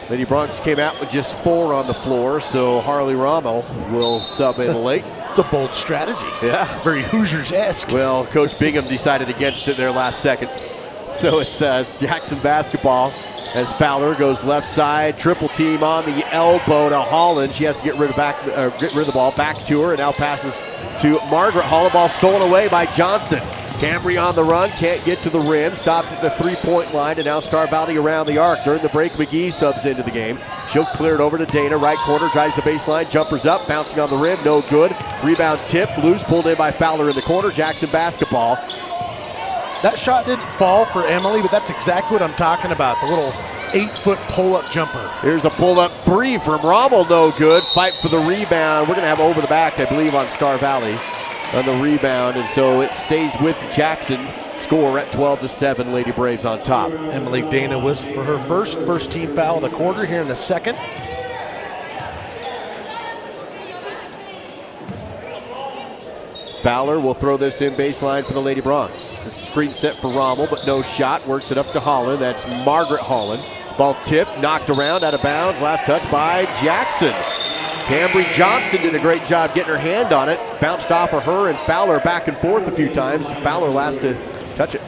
Lady Bronx came out with just 4 on the floor, so Harley Rommel will sub in late. It's a bold strategy. Yeah. Very Hoosiers-esque. Well, Coach Bingham decided against it there last second. So it's Jackson basketball as Fowler goes left side, triple team on the elbow to Holland. She has to get rid of the ball back to her, and now passes to Margaret. Holland ball stolen away by Johnson. Cambry on the run, can't get to the rim, stopped at the 3-point line, and now Star Valley around the arc. During the break, McGee subs into the game. She'll clear it over to Dana, right corner, drives the baseline, jumpers up, bouncing on the rim, no good. Rebound tip, loose, pulled in by Fowler in the corner. Jackson basketball. That shot didn't fall for Emily, but that's exactly what I'm talking about, the little 8-foot pull-up jumper. Here's a pull-up 3 from Rommel, no good. Fight for the rebound. We're going to have over the back, I believe, on Star Valley on the rebound, and so it stays with Jackson. Score at 12-7, Lady Braves on top. Emily Dana whistled for her first team foul of the quarter here in the second. Fowler will throw this in baseline for the Lady Bronx. Screen set for Rommel, but no shot. Works it up to Holland. That's Margaret Holland. Ball tipped, knocked around, out of bounds. Last touch by Jackson. Cambry Johnson did a great job getting her hand on it. Bounced off of her and Fowler back and forth a few times. Fowler last to touch it.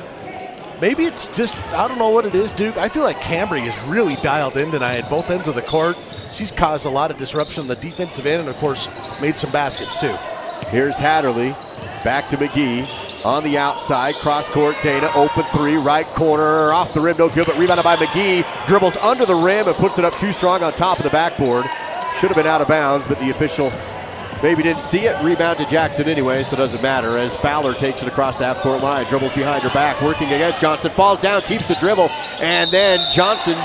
Maybe it's just, I don't know what it is, Duke. I feel like Cambry is really dialed in tonight at both ends of the court. She's caused a lot of disruption on the defensive end and, of course, made some baskets too. Here's Hatterley. Back to McGee. On the outside, cross court, Dana, open 3, right corner, off the rim, no good, but rebounded by McGee. Dribbles under the rim and puts it up too strong on top of the backboard. Should have been out of bounds, but the official maybe didn't see it. Rebound to Jackson anyway, so it doesn't matter as Fowler takes it across the half-court line, dribbles behind her back, working against Johnson, falls down, keeps the dribble, and then Johnson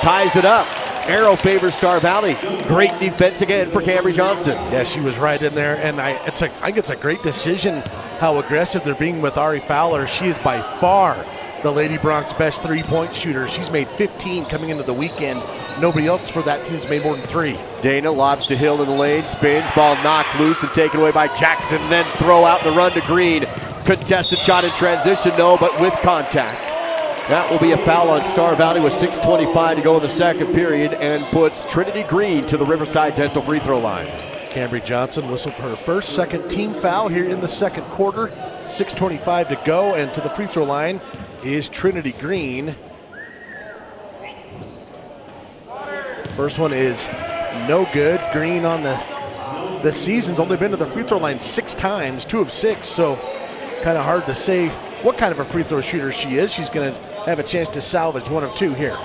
ties it up. Arrow favors Star Valley. Great defense again for Cambry Johnson. Yeah, she was right in there, and I think it's a great decision how aggressive they're being with Ari Fowler. She is by far the Lady Bronx best 3-point shooter. She's made 15 coming into the weekend. Nobody else for that team's made more than 3. Dana lobs to Hill in the lane, spins, ball knocked loose and taken away by Jackson, then throw out the run to Green. Contested shot in transition, no, but with contact. That will be a foul on Star Valley with 6:25 to go in the second period and puts Trinity Green to the Riverside Dental free throw line. Cambry Johnson whistled for her second team foul here in the second quarter. 6:25 to go, and to the free throw line is Trinity Green. First one is no good. Green on the season's only been to the free throw line 6 times, 2 of 6, so kind of hard to say what kind of a free throw shooter she is. She's going to have a chance to salvage 1 of 2 here.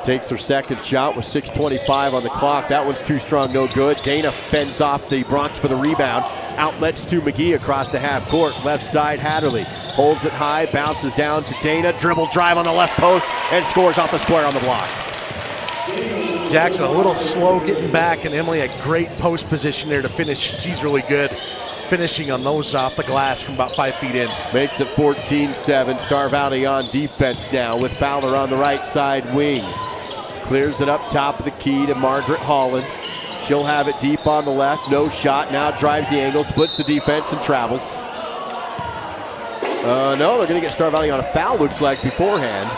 takes her second shot with 6:25 on the clock. That one's too strong, no good. Dana fends off the Bronx for the rebound. Outlets to McGee across the half court. Left side, Hatterley holds it high, bounces down to Dana. Dribble drive on the left post and scores off the square on the block. Jackson a little slow getting back, and Emily a great post position there to finish. She's really good finishing on those off the glass from about 5 feet in. Makes it 14-7. Star Valley on defense now with Fowler on the right side wing. Clears it up top of the key to Margaret Holland. She'll have it deep on the left. No shot. Now drives the angle, splits the defense, and travels. No, they're going to get Star Valley on a foul, looks like, beforehand.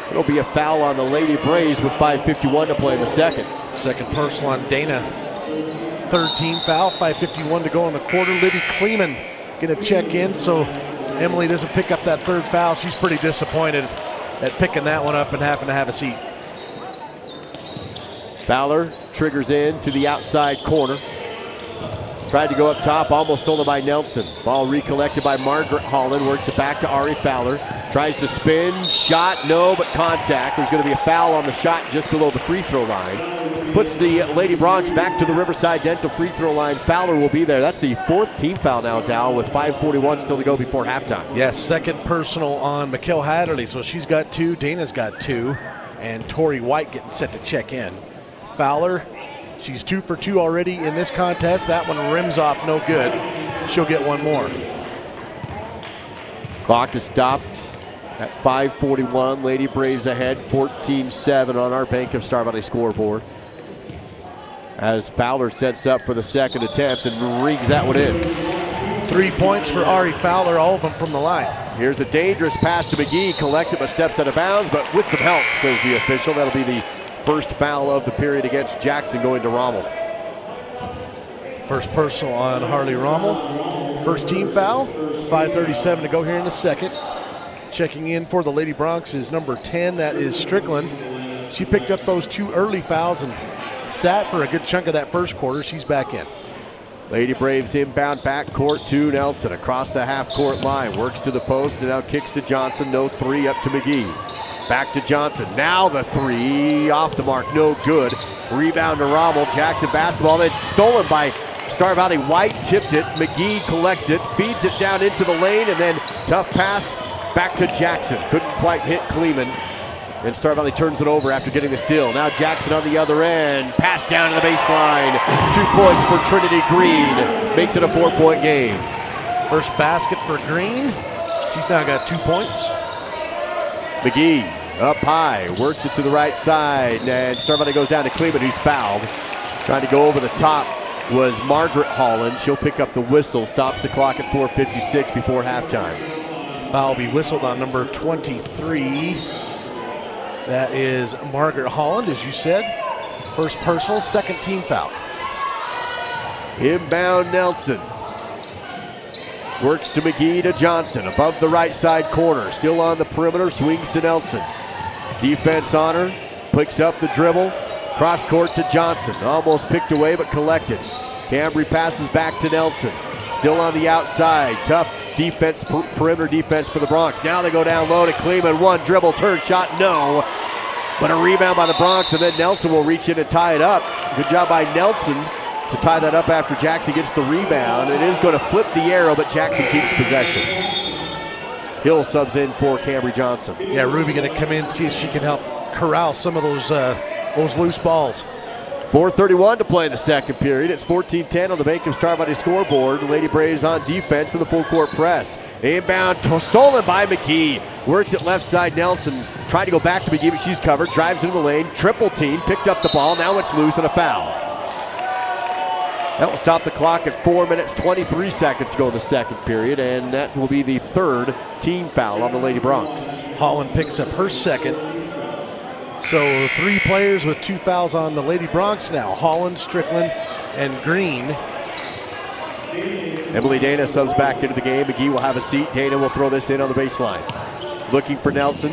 It'll be a foul on the Lady Braves with 5:51 to play in the second. Second personal on Dana. Third team foul, 5:51 to go in the quarter. Libby Kleeman going to check in, so Emily doesn't pick up that third foul. She's pretty disappointed at picking that one up and having to have a seat. Fowler triggers in to the outside corner. Tried to go up top, almost stolen by Nelson. Ball recollected by Margaret Holland, works it back to Ari Fowler. Tries to spin, shot, no, but contact. There's going to be a foul on the shot just below the free throw line. Puts the Lady Bronx back to the Riverside Dental free throw line. Fowler will be there. That's the fourth team foul now, Dow, with 5:41 still to go before halftime. Yes, second personal on Mikkel Hatterley, so she's got 2, Dana's got 2, and Tori White getting set to check in. Fowler, she's 2 for 2 already in this contest. That one rims off, no good. She'll get one more. Clock is stopped at 5:41. Lady Braves ahead, 14-7 on our Bank of Star Valley scoreboard. As Fowler sets up for the second attempt and rings that one in. 3 points for Ari Fowler, all of them from the line. Here's a dangerous pass to McGee, collects it but steps out of bounds, but with some help, says the official. That'll be the first foul of the period against Jackson, going to Rommel. First personal on Harley Rommel. First team foul. 5:37 to go here in the second. Checking in for the Lady Bronx is number 10. That is Strickland. She picked up those 2 early fouls and sat for a good chunk of that first quarter. She's back in. Lady Braves inbound backcourt to Nelson across the half-court line. Works to the post and now kicks to Johnson. No three, up to McGee. Back to Johnson. Now the three off the mark. No good. Rebound to Rommel. Jackson basketball. Then stolen by Star Valley. White tipped it. McGee collects it. Feeds it down into the lane. And then tough pass back to Jackson. Couldn't quite hit Kleeman. And Star Valley turns it over after getting the steal. Now Jackson on the other end. Pass down to the baseline. 2 points for Trinity Green. Makes it a 4-point game. First basket for Green. She's now got 2 points. McGee up high, works it to the right side, and Star Valley goes down to Kleeman, who's fouled. Trying to go over the top was Margaret Holland. She'll pick up the whistle, stops the clock at 4:56 before halftime. Foul will be whistled on number 23. That is Margaret Holland, as you said. First personal, second team foul. Inbound Nelson. Works to McGee to Johnson, above the right side corner. Still on the perimeter, swings to Nelson. Defense on her, picks up the dribble. Cross court to Johnson, almost picked away but collected. Cambry passes back to Nelson. Still on the outside, tough defense, perimeter defense for the Bronx. Now they go down low to Kleeman. One dribble, turn shot, no. But a rebound by the Bronx, and then Nelson will reach in and tie it up. Good job by Nelson to tie that up after Jackson gets the rebound. It is going to flip the arrow, but Jackson keeps possession. Hill subs in for Cambry Johnson. Yeah, Ruby going to come in, see if she can help corral some of those loose balls. 4:31 to play in the second period. It's 14-10 on the Bank of Star Valley scoreboard. Lady Braves on defense with the full court press. Inbound stolen by McGee. Works it left side. Nelson tried to go back to McGee, but she's covered. Drives into the lane. Triple team. Picked up the ball. Now it's loose and a foul. That will stop the clock at 4 minutes, 23 seconds to go in the second period, and that will be the third team foul on the Lady Bronx. Holland picks up her second. So 3 players with 2 fouls on the Lady Bronx now. Holland, Strickland, and Green. Emily Dana subs back into the game. McGee will have a seat. Dana will throw this in on the baseline. Looking for Nelson.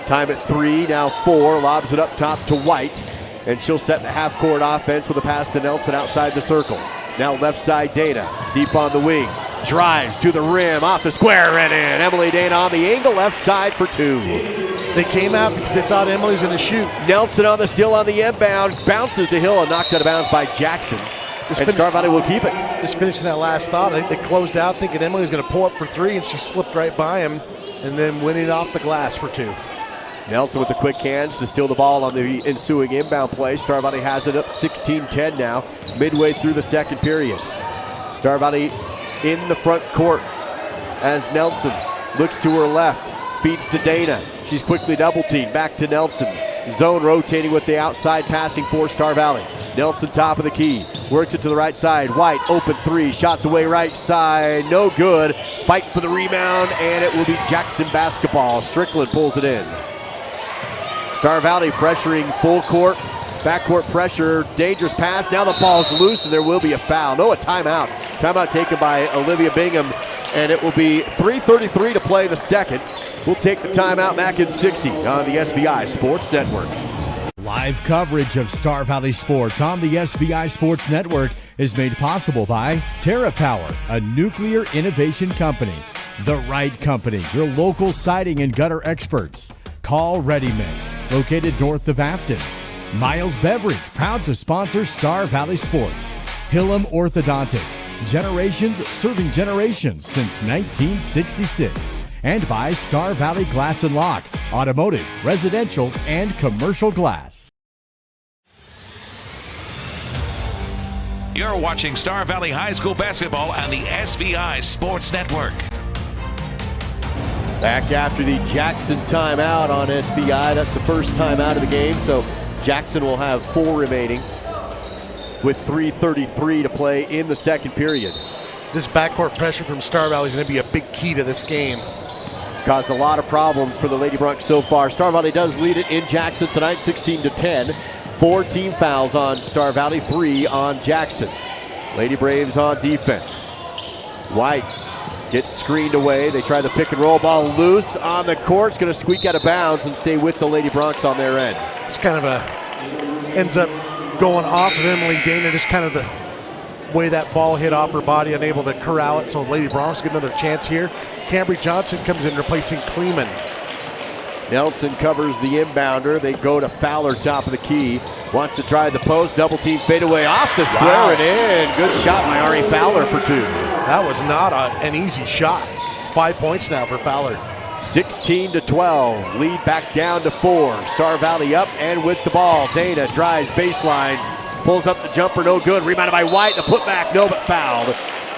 Time at 3, now 4. Lobs it up top to White. And she'll set the half-court offense with a pass to Nelson outside the circle. Now left side Dana, deep on the wing. drives to the rim, off the square and in. Emily Dana on the angle, left side for 2. They came out because they thought Emily was going to shoot. Nelson on the steal on the inbound, bounces to Hill and knocked out of bounds by Jackson. And Star Valley will keep it. Just finishing that last thought, I think they closed out thinking Emily was going to pull up for 3, and she slipped right by him and then winning off the glass for 2. Nelson with the quick hands to steal the ball on the ensuing inbound play. Star Valley has it up 16-10 now, midway through the second period. Star Valley in the front court as Nelson looks to her left, feeds to Dana. She's quickly double teamed, back to Nelson. Zone rotating with the outside passing for Star Valley. Nelson top of the key, works it to the right side. White, open 3, shots away right side, no good. Fight for the rebound, and it will be Jackson basketball. Strickland pulls it in. Star Valley pressuring full court, backcourt pressure, dangerous pass. Now the ball's loose, and there will be a foul. No, a timeout. Timeout taken by Olivia Bingham, and it will be 3:33 to play the second. We'll take the timeout back in 60 on the SBI Sports Network. Live coverage of Star Valley Sports on the SBI Sports Network is made possible by TerraPower, a nuclear innovation company. The Right Company, your local siding and gutter experts. Call Ready Mix, located north of Afton. Miles Beverage, proud to sponsor Star Valley Sports. Hillam Orthodontics, generations serving generations since 1966. And by Star Valley Glass and Lock, automotive, residential, and commercial glass. You're watching Star Valley High School basketball on the SVI Sports Network. Back after the Jackson timeout on SBI. That's the first time out of the game, so Jackson will have 4 remaining with 3:33 to play in the second period. This backcourt pressure from Star Valley is going to be a big key to this game. It's caused a lot of problems for the Lady Broncs so far. Star Valley does lead it in Jackson tonight, 16-10. 4 team fouls on Star Valley, 3 on Jackson. Lady Braves on defense. White gets screened away. They try the pick and roll, ball loose on the court. It's going to squeak out of bounds and stay with the Lady Broncs on their end. It's kind of ends up going off of Emily Dana, just kind of the way that ball hit off her body, unable to corral it, so Lady Broncs get another chance here. Cambry Johnson comes in replacing Kleeman. Nelson covers the inbounder. They go to Fowler, top of the key. Wants to try the post, double team fadeaway off the square and in. Good shot by Ari Fowler for 2. That was not an easy shot. 5 points now for Fowler. 16-12, lead back down to 4. Star Valley up and with the ball. Dana drives baseline, pulls up the jumper, no good. Rebounded by White, the putback, no, but fouled.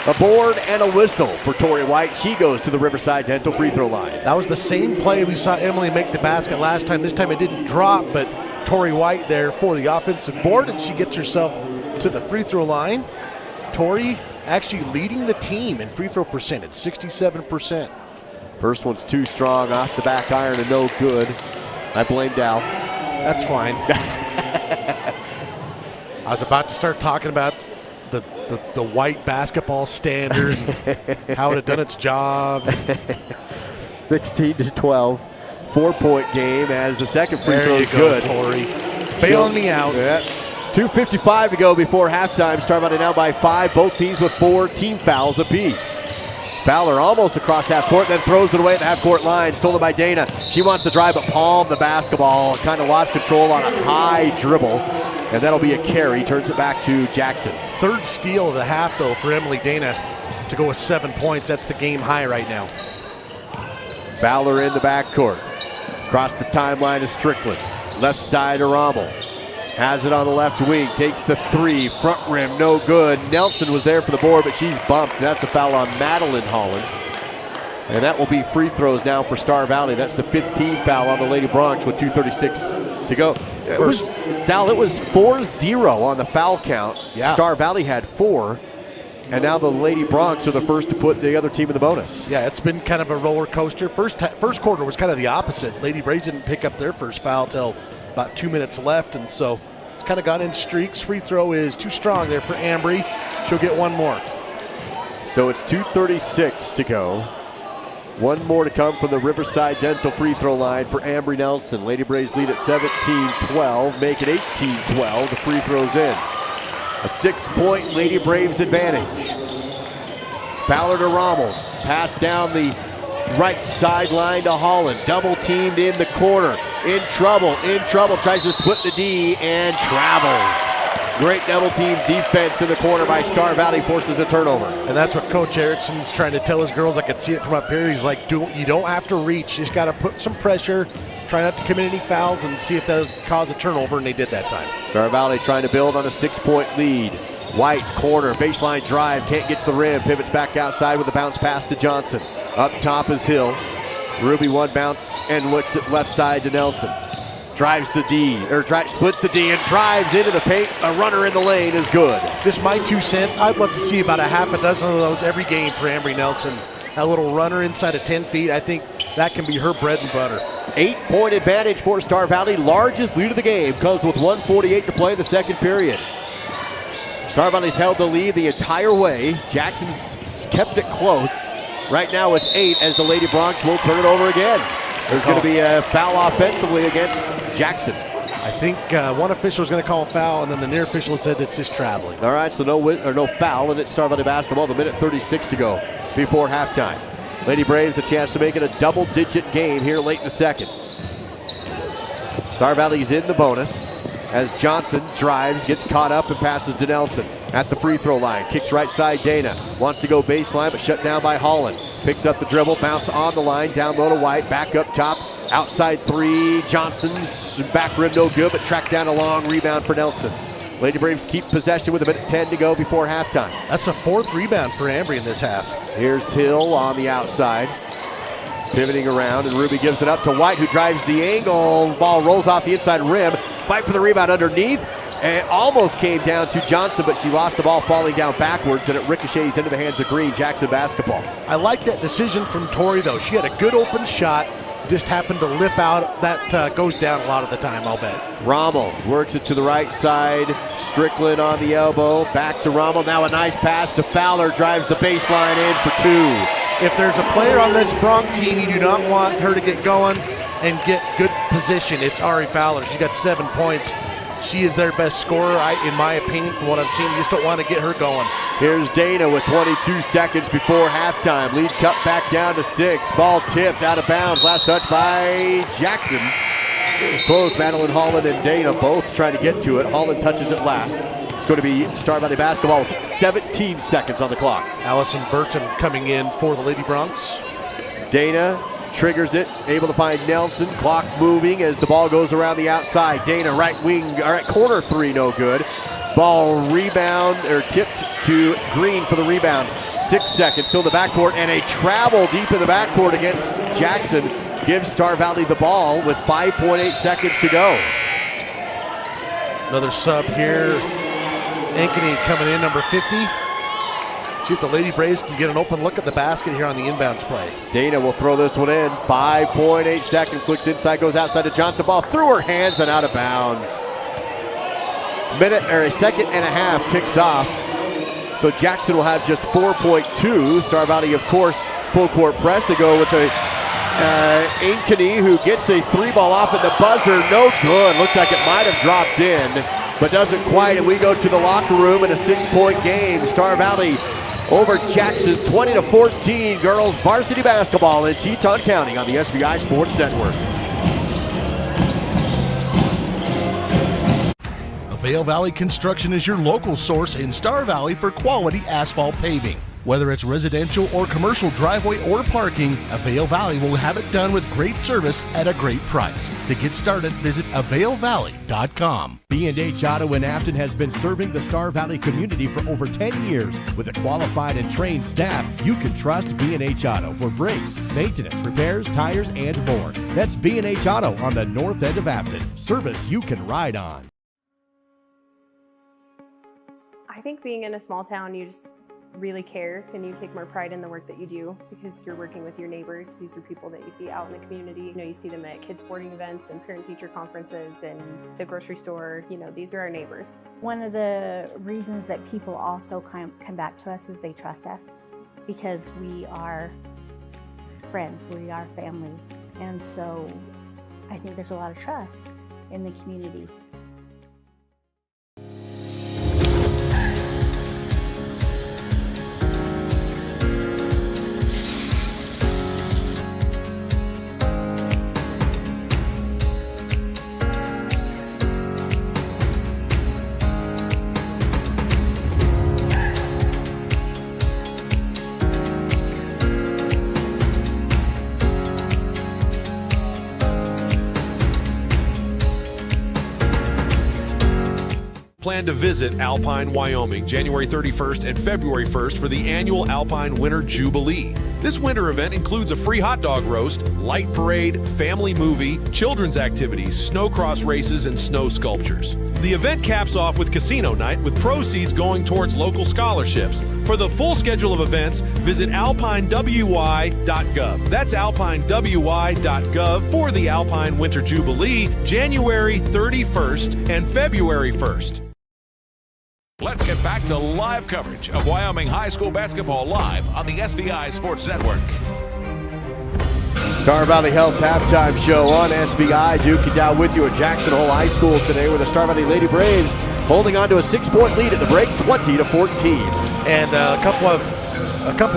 A board and a whistle for Tori White. She goes to the Riverside Dental free throw line. That was the same play we saw Emily make the basket last time. This time it didn't drop, but Tori White there for the offensive board, and she gets herself to the free throw line. Tori actually leading the team in free throw percentage, 67%. First one's too strong, off the back iron and no good. I blame Dal. That's fine. I was about to start talking about the white basketball standard and how it had done its job. 16-12, 4-point game as the second free throw is good. Tori. Bailing me out. Yeah. 2:55 to go before halftime. Star Valley now by 5. Both teams with 4 team fouls apiece. Fowler almost across half court, then throws it away at the half court line. Stolen by Dana. She wants to drive, but palmed the basketball. Kind of lost control on a high dribble. And that'll be a carry. Turns it back to Jackson. Third steal of the half, though, for Emily Dana to go with 7 points. That's the game high right now. Fowler in the backcourt. Across the timeline is Strickland. Left side to Rommel. Has it on the left wing. Takes the 3. Front rim, no good. Nelson was there for the board, but she's bumped. That's a foul on Madeline Holland. And that will be free throws now for Star Valley. That's the 15th foul on the Lady Broncs with 2:36 to go. It was 4-0 on the foul count. Yeah. Star Valley had 4. And now the Lady Broncs are the first to put the other team in the bonus. Yeah, it's been kind of a roller coaster. First quarter was kind of the opposite. Lady Braves didn't pick up their first foul till about 2 minutes left, and so it's kind of gone in streaks. Free throw is too strong there for Ambry. She'll get one more. So it's 2:36 to go. One more to come from the Riverside Dental free throw line for Ambry Nelson. Lady Braves lead at 17-12, make it 18-12. The free throw's in. A 6-point Lady Braves advantage. Fowler to Rommel. Pass down the right sideline to Holland. Double teamed in the corner. In trouble. Tries to split the D and travels. Great double team defense in the corner by Star Valley, forces a turnover. And that's what Coach Erickson's trying to tell his girls. I could see it from up here. He's like, you don't have to reach. You just got to put some pressure. Try not to commit any fouls and see if they'll cause a turnover, and they did that time. Star Valley trying to build on a 6-point lead. White corner, baseline drive, can't get to the rim. Pivots back outside with a bounce pass to Johnson. Up top is Hill. Ruby one bounce and looks at left side to Nelson. Drives the D, splits the D and drives into the paint. A runner in the lane is good. Just my 2 cents. I'd love to see about a half a dozen of those every game for Ambry Nelson. A little runner inside of 10 feet. I think that can be her bread and butter. 8-point advantage for Star Valley. Largest lead of the game. Comes with 1:48 to play in the second period. Star Valley's held the lead the entire way. Jackson's kept it close. Right now it's 8 as the Lady Bronx will turn it over again. There's going to be a foul offensively against Jackson. I think one official is going to call a foul, and then the near official said it's just traveling. All right, so no foul, and it's Star Valley basketball. The minute 36 to go before halftime. Lady Braves a chance to make it a double-digit game here late in the second. Star Valley's in the bonus as Johnson drives, gets caught up, and passes to Nelson at the free throw line. Kicks right side, Dana. Wants to go baseline, but shut down by Holland. Picks up the dribble, bounce on the line, down low to White, back up top. Outside three, Johnson's back rim no good, but tracked down a long rebound for Nelson. Lady Braves keep possession with a minute 10 to go before halftime. That's a 4th rebound for Ambry in this half. Here's Hill on the outside. Pivoting around, and Ruby gives it up to White, who drives the angle. Ball rolls off the inside rim. Fight for the rebound underneath. And almost came down to Johnson, but she lost the ball falling down backwards, and it ricochets into the hands of Green. Jackson basketball. I like that decision from Tori, though. She had a good open shot. Just happened to lip out. That goes down a lot of the time, I'll bet. Rommel works it to the right side. Strickland on the elbow. Back to Rommel. Now a nice pass to Fowler. Drives the baseline in for 2. If there's a player on this Bronx team you do not want her to get going and get good position, it's Ari Fowler. She got 7 points. She is their best scorer, in my opinion, from what I've seen. You just don't want to get her going. Here's Dana with 22 seconds before halftime. Lead cut back down to 6. Ball tipped out of bounds. Last touch by Jackson. It was close. Madeline Holland and Dana both trying to get to it. Holland touches it last. It's going to be Star Valley basketball with 17 seconds on the clock. Allison Burcham coming in for the Lady Bronx. Dana triggers it, able to find Nelson. Clock moving as the ball goes around the outside. Dana right corner 3, no good. Ball tipped to Green for the rebound. 6 seconds, still in the backcourt, and a travel deep in the backcourt against Jackson gives Star Valley the ball with 5.8 seconds to go. Another sub here. Ankeny coming in, number 50. See if the Lady Braves can get an open look at the basket here on the inbounds play. Dana will throw this one in. 5.8 seconds. Looks inside, goes outside to Johnson. Ball through her hands and out of bounds. A second and a half ticks off. So Jackson will have just 4.2. Star Valley, of course, full court press to go with the Ankeny, who gets a 3-ball off at the buzzer. No good. Looked like it might have dropped in, but doesn't quite. And we go to the locker room in a 6-point game. Star Valley over Jackson, 20-14, girls varsity basketball in Teton County on the SBI Sports Network. Vail Valley Construction is your local source in Star Valley for quality asphalt paving. Whether it's residential or commercial driveway or parking, Vail Valley will have it done with great service at a great price. To get started, visit availvalley.com. B&H Auto in Afton has been serving the Star Valley community for over 10 years. With a qualified and trained staff, you can trust B&H Auto for brakes, maintenance, repairs, tires, and more. That's B&H Auto on the north end of Afton. Service you can ride on. I think being in a small town, you just really care and you take more pride in the work that you do because you're working with your neighbors. These are people that you see out in the community. You see them at kids sporting events and parent-teacher conferences and the grocery store. These are our neighbors. One of the reasons that people also come back to us is they trust us because we are friends, we are family. And so I think there's a lot of trust in the community. plan to visit Alpine, Wyoming, January 31st and February 1st for the annual Alpine Winter Jubilee. This winter event includes a free hot dog roast, light parade, family movie, children's activities, snowcross races, and snow sculptures. The event caps off with casino night with proceeds going towards local scholarships. For the full schedule of events, visit alpinewy.gov. That's alpinewy.gov for the Alpine Winter Jubilee, January 31st and February 1st. Let's get back to live coverage of Wyoming High School basketball live on the SVI Sports Network. Star Valley Health halftime show on SVI. Duke down with you at Jackson Hole High School today, where the Star Valley Lady Braves holding on to a 6-point lead at the break, 20-14. And a couple of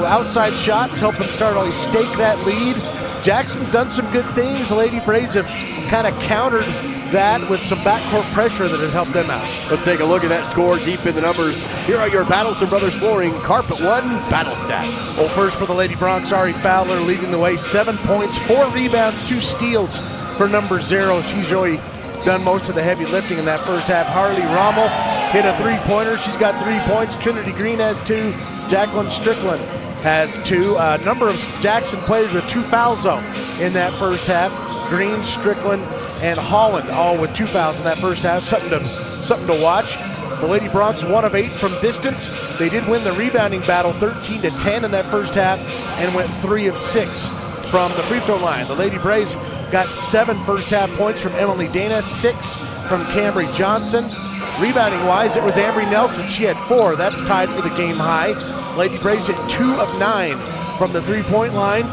outside shots helping Star Valley stake that lead. Jackson's done some good things. The Lady Braves have kind of countered that with some backcourt pressure that has helped them out. Let's take a look at that score deep in the numbers. Here are your Battleson Brothers Flooring Carpet 1 battle stats. Well, first for the Lady Bronx, Ari Fowler leading the way, 7 points, 4 rebounds, 2 steals for number 0. She's really done most of the heavy lifting in that first half. Harley Rommel hit a 3-pointer. She's got 3 points. Trinity Green has 2. Jacqueline Strickland has 2. A number of Jackson players with 2 fouls though in that first half. Green, Strickland, and Holland all with 2 fouls in that first half. Something to watch. The Lady Bronx 1 of 8 from distance. They did win the rebounding battle 13-10 in that first half and went 3 of 6 from the free throw line. The Lady Braves got 7 first half points from Emily Dana, 6 from Cambry Johnson. Rebounding wise, it was Ambry Nelson. She had 4. That's tied for the game high. Lady Braves hit 2 of 9 from the 3-point line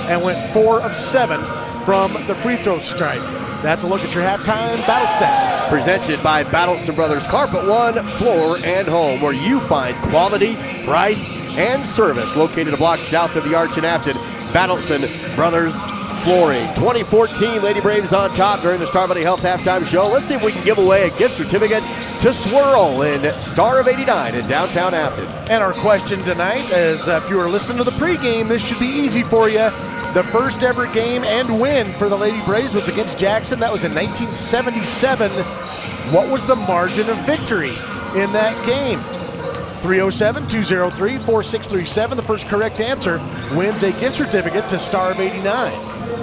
and went 4 of 7 from the free throw stripe. That's a look at your halftime battle stats. Presented by Battleson Brothers Carpet 1 Floor and Home, where you find quality, price, and service. Located a block south of the Arch in Afton. Battleson Brothers Flooring. 2014 Lady Braves on top during the Star Valley Health halftime show. Let's see if we can give away a gift certificate to Swirl in Star of 89 in downtown Afton. And our question tonight is, if you were listening to the pregame, this should be easy for you. The first ever game and win for the Lady Braves was against Jackson. That was in 1977. What was the margin of victory in that game? 307-203-4637. The first correct answer wins a gift certificate to Star of 89.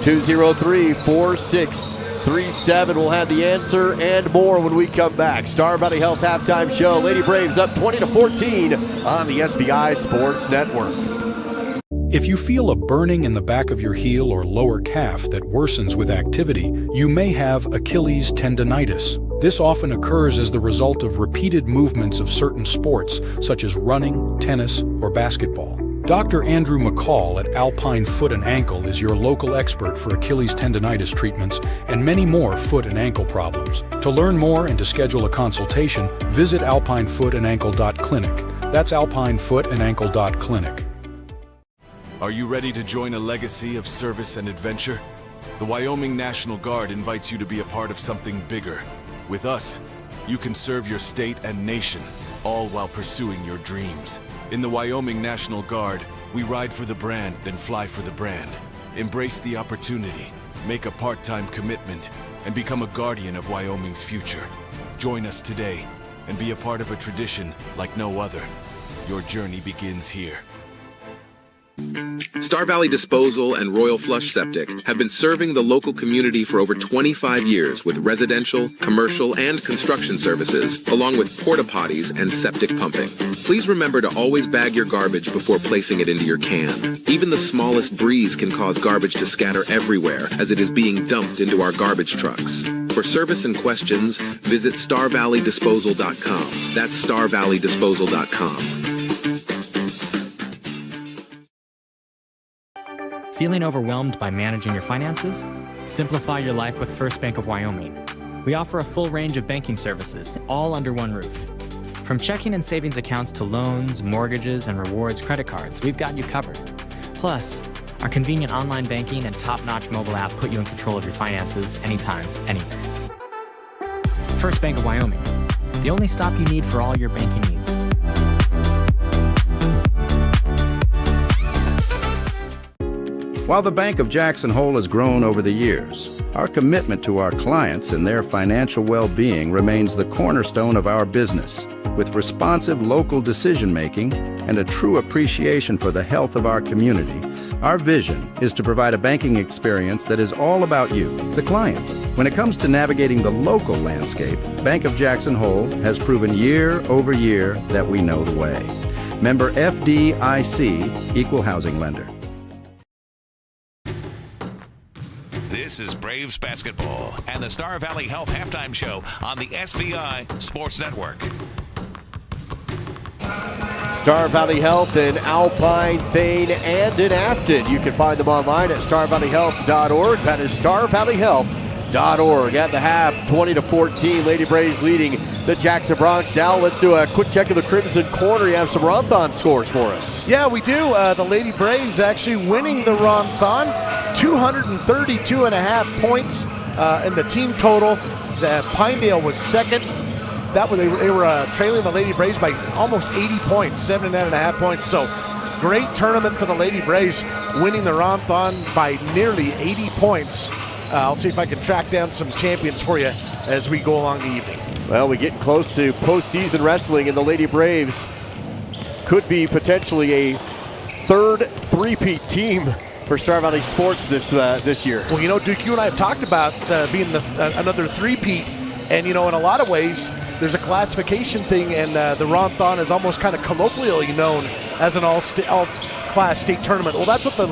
203-4637. We'll have the answer and more when we come back. Star Valley Health halftime show. Lady Braves up 20-14 on the SVI Sports Network. If you feel a burning in the back of your heel or lower calf that worsens with activity, you may have Achilles tendonitis. This often occurs as the result of repeated movements of certain sports, such as running, tennis, or basketball. Dr. Andrew McCall at Alpine Foot and Ankle is your local expert for Achilles tendonitis treatments and many more foot and ankle problems. To learn more and to schedule a consultation, visit alpinefoothandankle.clinic. That's alpinefoothandankle.clinic. Are you ready to join a legacy of service and adventure? The Wyoming National Guard invites you to be a part of something bigger. With us, you can serve your state and nation, all while pursuing your dreams. In the Wyoming National Guard, we ride for the brand, then fly for the brand. Embrace the opportunity, make a part-time commitment, and become a guardian of Wyoming's future. Join us today and be a part of a tradition like no other. Your journey begins here. Star Valley Disposal and Royal Flush Septic have been serving the local community for over 25 years with residential, commercial, and construction services, along with porta potties and septic pumping. Please remember to always bag your garbage before placing it into your can. Even the smallest breeze can cause garbage to scatter everywhere as it is being dumped into our garbage trucks. For service and questions, visit starvalleydisposal.com. That's starvalleydisposal.com. Feeling overwhelmed by managing your finances? Simplify your life with First Bank of Wyoming. We offer a full range of banking services, all under one roof. From checking and savings accounts to loans, mortgages, and rewards credit cards, we've got you covered. Plus, our convenient online banking and top-notch mobile app put you in control of your finances anytime, anywhere. First Bank of Wyoming, the only stop you need for all your banking needs. While the Bank of Jackson Hole has grown over the years, our commitment to our clients and their financial well-being remains the cornerstone of our business. With responsive local decision-making and a true appreciation for the health of our community, our vision is to provide a banking experience that is all about you, the client. When it comes to navigating the local landscape, Bank of Jackson Hole has proven year over year that we know the way. Member FDIC, Equal Housing Lender. This is Braves basketball and the Star Valley Health Halftime Show on the SVI Sports Network. Star Valley Health in Alpine, Thane, and in Afton. You can find them online at starvalleyhealth.org. That is starvalleyhealth.org. At the half, 20-14, Lady Braves leading the Jackson Bronx. Now let's do a quick check of the Crimson Corner. You have some Ronthon scores for us. Yeah, we do. The Lady Braves actually winning the Ronthon. 232.5 points in the team total. The Pinedale was second. They were trailing the Lady Braves by almost 80 points, 79.5 points. So great tournament for the Lady Braves, winning the Ronthon by nearly 80 points. I'll see if I can track down some champions for you as we go along the evening. Well, we're getting close to postseason wrestling, and the Lady Braves could be potentially a third three-peat team for Star Valley Sports this year. Well, you know, Duke, you and I have talked about being another three-peat, and you know, in a lot of ways, there's a classification thing, and the Ronthon is almost kind of colloquially known as an all-class state tournament. Well, that's what the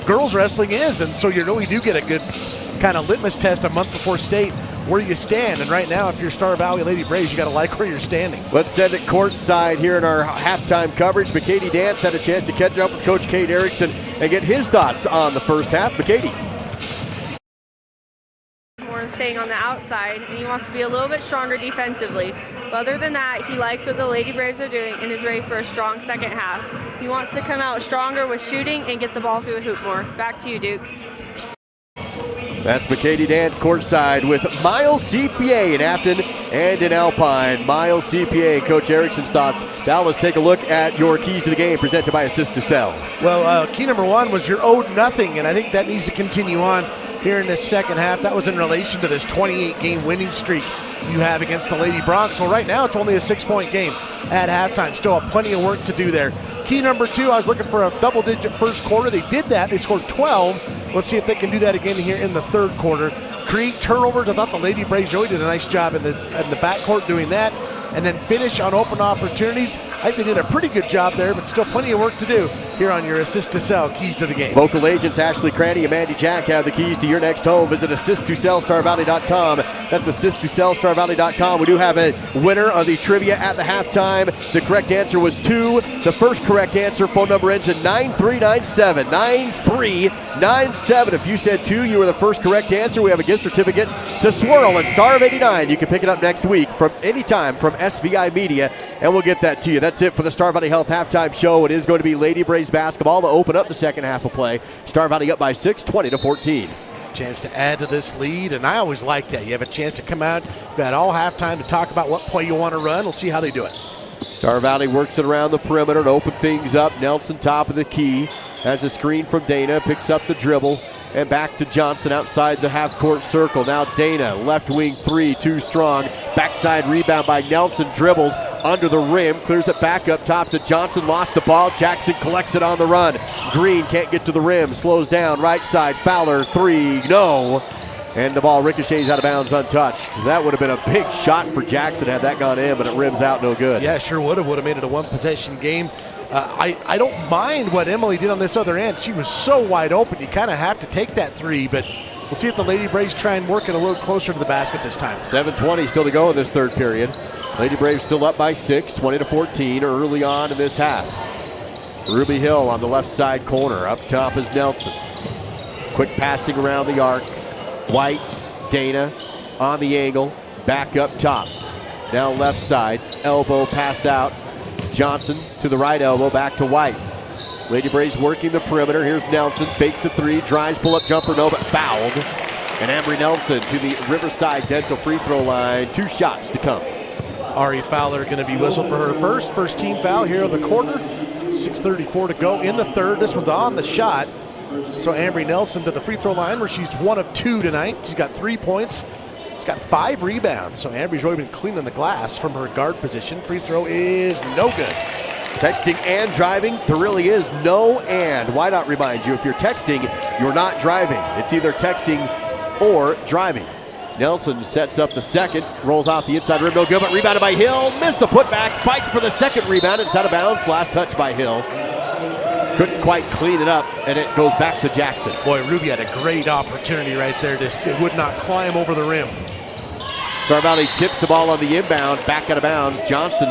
girls wrestling is, and so you really do get a good kind of litmus test a month before state where you stand. And right now, if you're Star Valley Lady Braves, you got to like where you're standing. Let's send it courtside here in our halftime coverage. McKady Dance had a chance to catch up with Coach Kate Erickson and get his thoughts on the first half. McKady. More staying on the outside, and he wants to be a little bit stronger defensively. But other than that, he likes what the Lady Braves are doing and is ready for a strong second half. He wants to come out stronger with shooting and get the ball through the hoop more. Back to you, Duke. That's McKady Dance courtside with Miles CPA in Afton and in Alpine. Miles CPA, Coach Erickson's thoughts. Now let's take a look at your keys to the game presented by Assist to Sell. Well, key number one was you're owed nothing, and I think that needs to continue on here in this second half. That was in relation to this 28-game winning streak you have against the Lady Bronx. Well, right now it's only a 6-point game at halftime. Still have plenty of work to do there. Key number two, I was looking for a double-digit first quarter. They did that. They scored 12. Let's see if they can do that again here in the third quarter. Create turnovers. I thought the Lady Braves really did a nice job in the backcourt doing that. And then finish on open opportunities. I think they did a pretty good job there, but still plenty of work to do here on your Assist to Sell keys to the game. Local agents Ashley Cranny and Mandy Jack have the keys to your next home. Visit AssistToSellStarValley.com. That's AssistToSellStarValley.com. We do have a winner of the trivia at the halftime. The correct answer was 2. The first correct answer, phone number ends in 9397. 9397. If you said 2, you were the first correct answer. We have a gift certificate to Swirl and Star of 89. You can pick it up next week from anytime from SVI Media, and we'll get that to you. That's it for the Star Valley Health Halftime Show. It is going to be Lady Braves basketball to open up the second half of play. Star Valley up by 6, 20-14. Chance to add to this lead, and I always like that. You have a chance to come out, you've had all halftime to talk about what play you want to run. We'll see how they do it. Star Valley works it around the perimeter to open things up. Nelson top of the key, has a screen from Dana, picks up the dribble, and back to Johnson outside the half-court circle. Now Dana, left wing three, too strong. Backside rebound by Nelson, dribbles under the rim, clears it back up top to Johnson, lost the ball. Jackson collects it on the run. Green can't get to the rim, slows down, right side, Fowler, three, no. And the ball ricochets out of bounds untouched. That would have been a big shot for Jackson had that gone in, but it rims out no good. Yeah, sure would have made it a one-possession game. I don't mind what Emily did on this other end. She was so wide open. You kind of have to take that three, but we'll see if the Lady Braves try and work it a little closer to the basket this time. 7:20 still to go in this third period. Lady Braves still up by 6, 20-14 early on in this half. Ruby Hill on the left side corner. Up top is Nelson. Quick passing around the arc. White, Dana on the angle. Back up top. Now left side. Elbow pass out. Johnson to the right elbow, back to White. Lady Braves working the perimeter. Here's Nelson, fakes the three, drives, pull-up jumper, no, but fouled. And Embry Nelson to the Riverside Dental free throw line. 2 shots to come. Ari Fowler going to be whistled for her first team foul here of the quarter. 6:34 to go in the third. This one's on the shot. So Ambry Nelson to the free throw line where she's 1 of 2 tonight. She's got 3 points. She's got 5 rebounds. So Ambry's really been cleaning the glass from her guard position. Free throw is no good. Texting and driving, there really is no and. Why not remind you, if you're texting, you're not driving. It's either texting or driving. Nelson sets up the second, rolls off the inside rim, no good, but rebounded by Hill. Missed the putback, fights for the second rebound. It's out of bounds, last touch by Hill. Couldn't quite clean it up, and it goes back to Jackson. Boy, Ruby had a great opportunity right there. It would not climb over the rim. Star Valley tips the ball on the inbound, back out of bounds. Johnson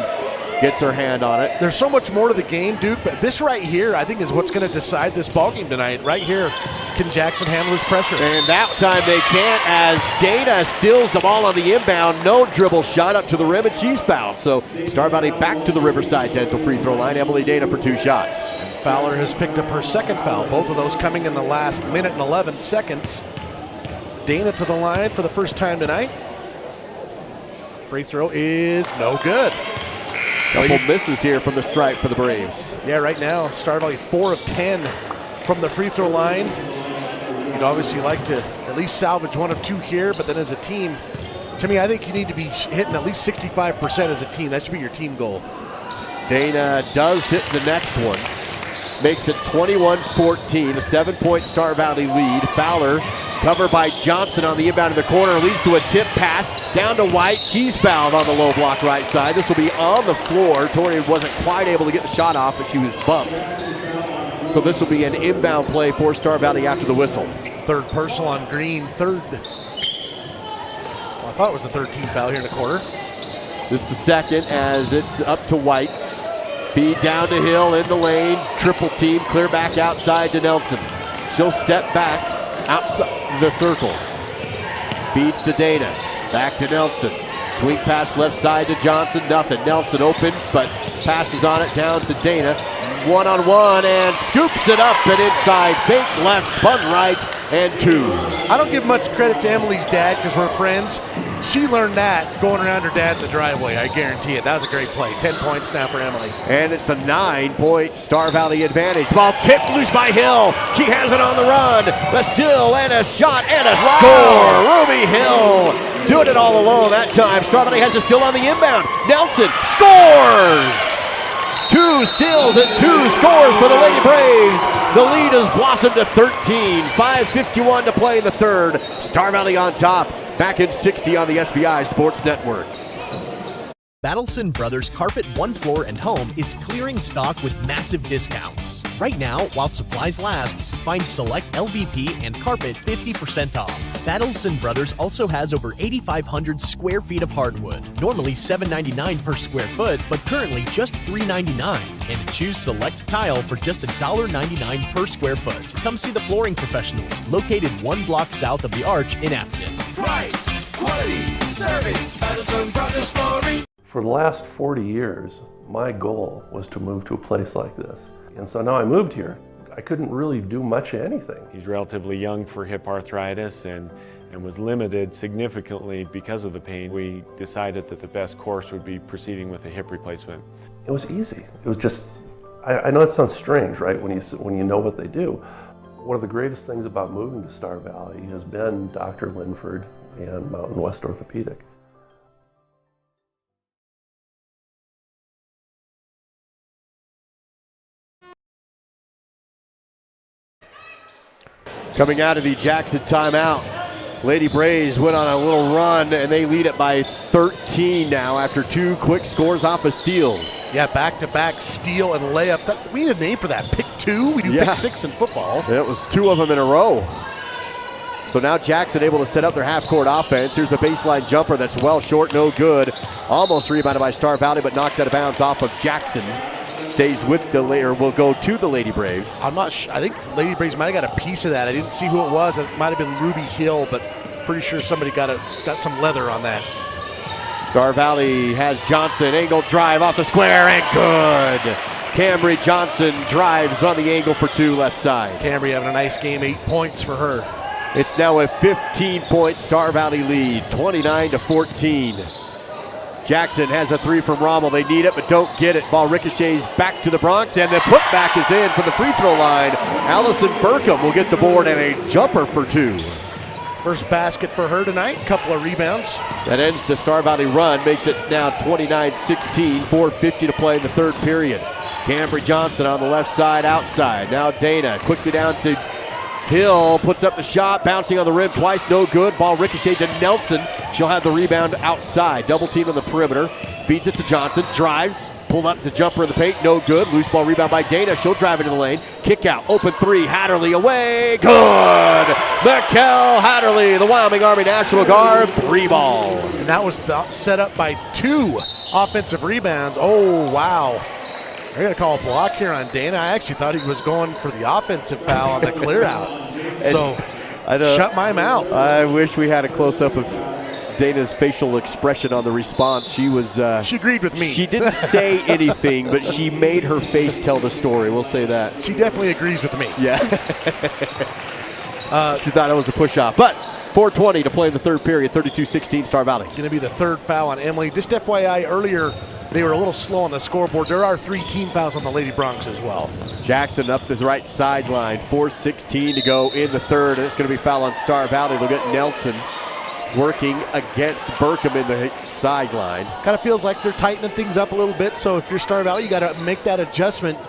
gets her hand on it. There's so much more to the game, Duke, but this right here, I think, is what's going to decide this ballgame tonight. Right here, can Jackson handle his pressure? And that time they can't, as Dana steals the ball on the inbound. No dribble shot up to the rim, and she's fouled. So Star Valley back to the Riverside Dental free throw line. Emily Dana for 2 shots. And Fowler has picked up her second foul. Both of those coming in the last minute and 11 seconds. Dana to the line for the first time tonight. Free throw is no good. Couple misses here from the stripe for the Braves. Yeah, right now, Star Valley 4 of 10 from the free throw line. You'd obviously like to at least salvage 1 of 2 here, but then as a team, to me, I think you need to be hitting at least 65% as a team. That should be your team goal. Dana does hit the next one. Makes it 21-14, a 7-point Star Valley lead. Fowler covered by Johnson on the inbound in the corner, leads to a tip pass down to White. She's fouled on the low block right side. This will be on the floor. Tori wasn't quite able to get the shot off, but she was bumped. So this will be an inbound play for Star Valley after the whistle. Third personal on Green, third. Well, I thought it was the third team foul here in the quarter. This is the second as it's up to White. Feed down to Hill in the lane. Triple team, clear back outside to Nelson. She'll step back outside the circle. Feeds to Dana. Back to Nelson. Swing pass left side to Johnson. Nothing. Nelson open, but passes on it down to Dana. 1-on-1 and scoops it up and inside. Fake left, spun right, and 2. I don't give much credit to Emily's dad because we're friends. She learned that going around her dad in the driveway, I guarantee it. That was a great play. 10 points now for Emily. And it's a 9-point Star Valley advantage. Ball tipped loose by Hill. She has it on the run. A steal and a shot and a score. Ruby Hill doing it all alone that time. Star Valley has a steal on the inbound. Nelson scores! 2 steals and 2 scores for the Lady Braves. The lead has blossomed to 13. 5:51 to play in the third. Star Valley on top. Back in 60 on the SBI Sports Network. Battleson Brothers Carpet One Floor and Home is clearing stock with massive discounts. Right now, while supplies lasts, find select LVP and carpet 50% off. Battleson Brothers also has over 8,500 square feet of hardwood, normally $7.99 per square foot, but currently just $3.99. And choose select tile for just $1.99 per square foot. Come see the flooring professionals, located 1 block south of the Arch in Afton. Price, quality, service, Battleson Brothers Flooring. For the last 40 years, my goal was to move to a place like this. And so now I moved here. I couldn't really do much of anything. He's relatively young for hip arthritis and was limited significantly because of the pain. We decided that the best course would be proceeding with a hip replacement. It was easy. It was just, I know it sounds strange, right, when you know what they do. One of the greatest things about moving to Star Valley has been Dr. Linford and Mountain West Orthopedic. Coming out of the Jackson timeout, Lady Braves went on a little run and they lead it by 13 now after 2 quick scores off of steals. Yeah, back-to-back steal and layup. We need a name for that. Pick 2? We do pick 6 in football. It was 2 of them in a row. So now Jackson able to set up their half-court offense. Here's a baseline jumper that's well short, no good. Almost rebounded by Star Valley, but knocked out of bounds off of Jackson. Stays with the or will go to the Lady Braves. I'm not sure. I think Lady Braves might have got a piece of that. I didn't see who it was. It might have been Ruby Hill, but pretty sure somebody got some leather on that. Star Valley has Johnson, angle drive off the square and good. Camry Johnson drives on the angle for 2 left side. Camry having a nice game, 8 points for her. It's now a 15-point Star Valley lead, 29-14. Jackson has a three from Rommel. They need it, but don't get it. Ball ricochets back to the Bronx, and the putback is in from the free throw line. Allison Burkham will get the board and a jumper for 2. First basket for her tonight, couple of rebounds. That ends the Star Valley run, makes it now 29-16, 4:50 to play in the third period. Cambry Johnson on the left side, outside. Now Dana quickly down to Hill, puts up the shot, bouncing on the rim twice, no good. Ball ricocheted to Nelson. She'll have the rebound outside. Double team on the perimeter. Feeds it to Johnson, drives, pulled up the jumper in the paint, no good. Loose ball rebound by Dana. She'll drive into the lane. Kick out, open three, Hatterley away, good! Mikkel Hatterley, the Wyoming Army National Guard, 3-ball. And that was set up by 2 offensive rebounds. Oh, wow. They're going to call a block here on Dana. I actually thought he was going for the offensive foul on the clear out. So, shut my mouth. I wish we had a close-up of Dana's facial expression on the response. She was... she agreed with me. She didn't say anything, but she made her face tell the story. We'll say that. She definitely agrees with me. Yeah. She thought it was a push-off. But 4:20 to play in the third period, 32-16 Star Valley. Going to be the third foul on Emily. Just FYI, earlier they were a little slow on the scoreboard. There are 3 team fouls on the Lady Bronx as well. Jackson up this right sideline. 4:16 to go in the third, and it's going to be foul on Star Valley. They'll get Nelson working against Burkham in the sideline. Kind of feels like they're tightening things up a little bit, so if you're Star Valley, you got to make that adjustment.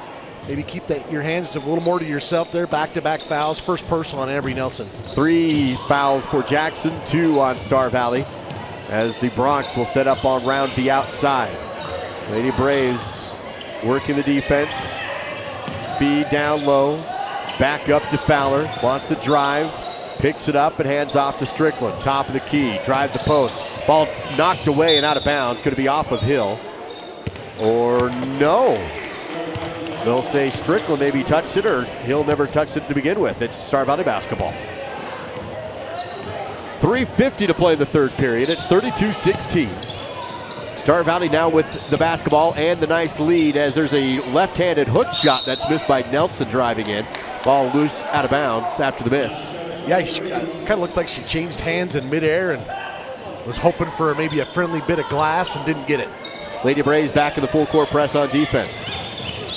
Maybe keep your hands a little more to yourself there. Back-to-back fouls, first personal on Avery Nelson. 3 fouls for Jackson, 2 on Star Valley, as the Bronx will set up on round the outside. Lady Braves working the defense. Feed down low. Back up to Fowler. Wants to drive. Picks it up and hands off to Strickland. Top of the key. Drive the post. Ball knocked away and out of bounds. Going to be off of Hill. Or no. They'll say Strickland maybe touched it, or Hill never touched it to begin with. It's Star Valley basketball. 3:50 to play in the third period. It's 32-16. Star Valley now with the basketball and the nice lead, as there's a left-handed hook shot that's missed by Nelson driving in. Ball loose out of bounds after the miss. Yeah, she kind of looked like she changed hands in midair and was hoping for maybe a friendly bit of glass and didn't get it. Lady Braves back in the full court press on defense.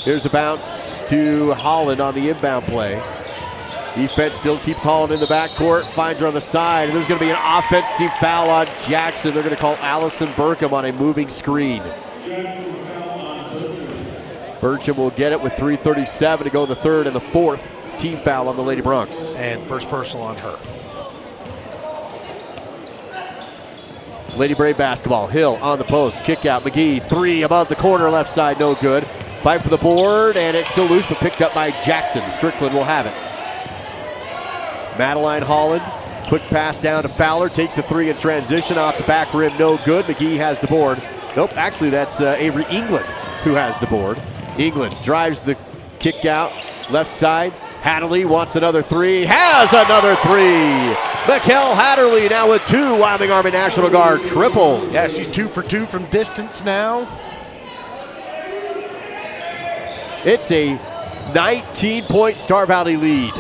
Here's a bounce to Holland on the inbound play. Defense still keeps Holland in the backcourt, finds her on the side, and there's going to be an offensive foul on Jackson. They're going to call Allison Burkham on a moving screen. Burcham will get it with 3:37 to go in the third, and the fourth team foul on the Lady Bronx. And first personal on her. Lady Brave basketball. Hill on the post, kick out. McGee, 3 above the corner, left side, no good. Fight for the board, and it's still loose, but picked up by Jackson. Strickland will have it. Madeline Holland, quick pass down to Fowler, takes a 3 in transition off the back rim, no good. McGee has the board. Nope, actually that's Avery England who has the board. England drives the kick out, left side. Hatterley wants another 3, has another 3. Mikkel Hatterley now with 2, Wyoming Army National Guard triples. Yeah, she's 2 for 2 from distance now. It's a 19-point Star Valley lead.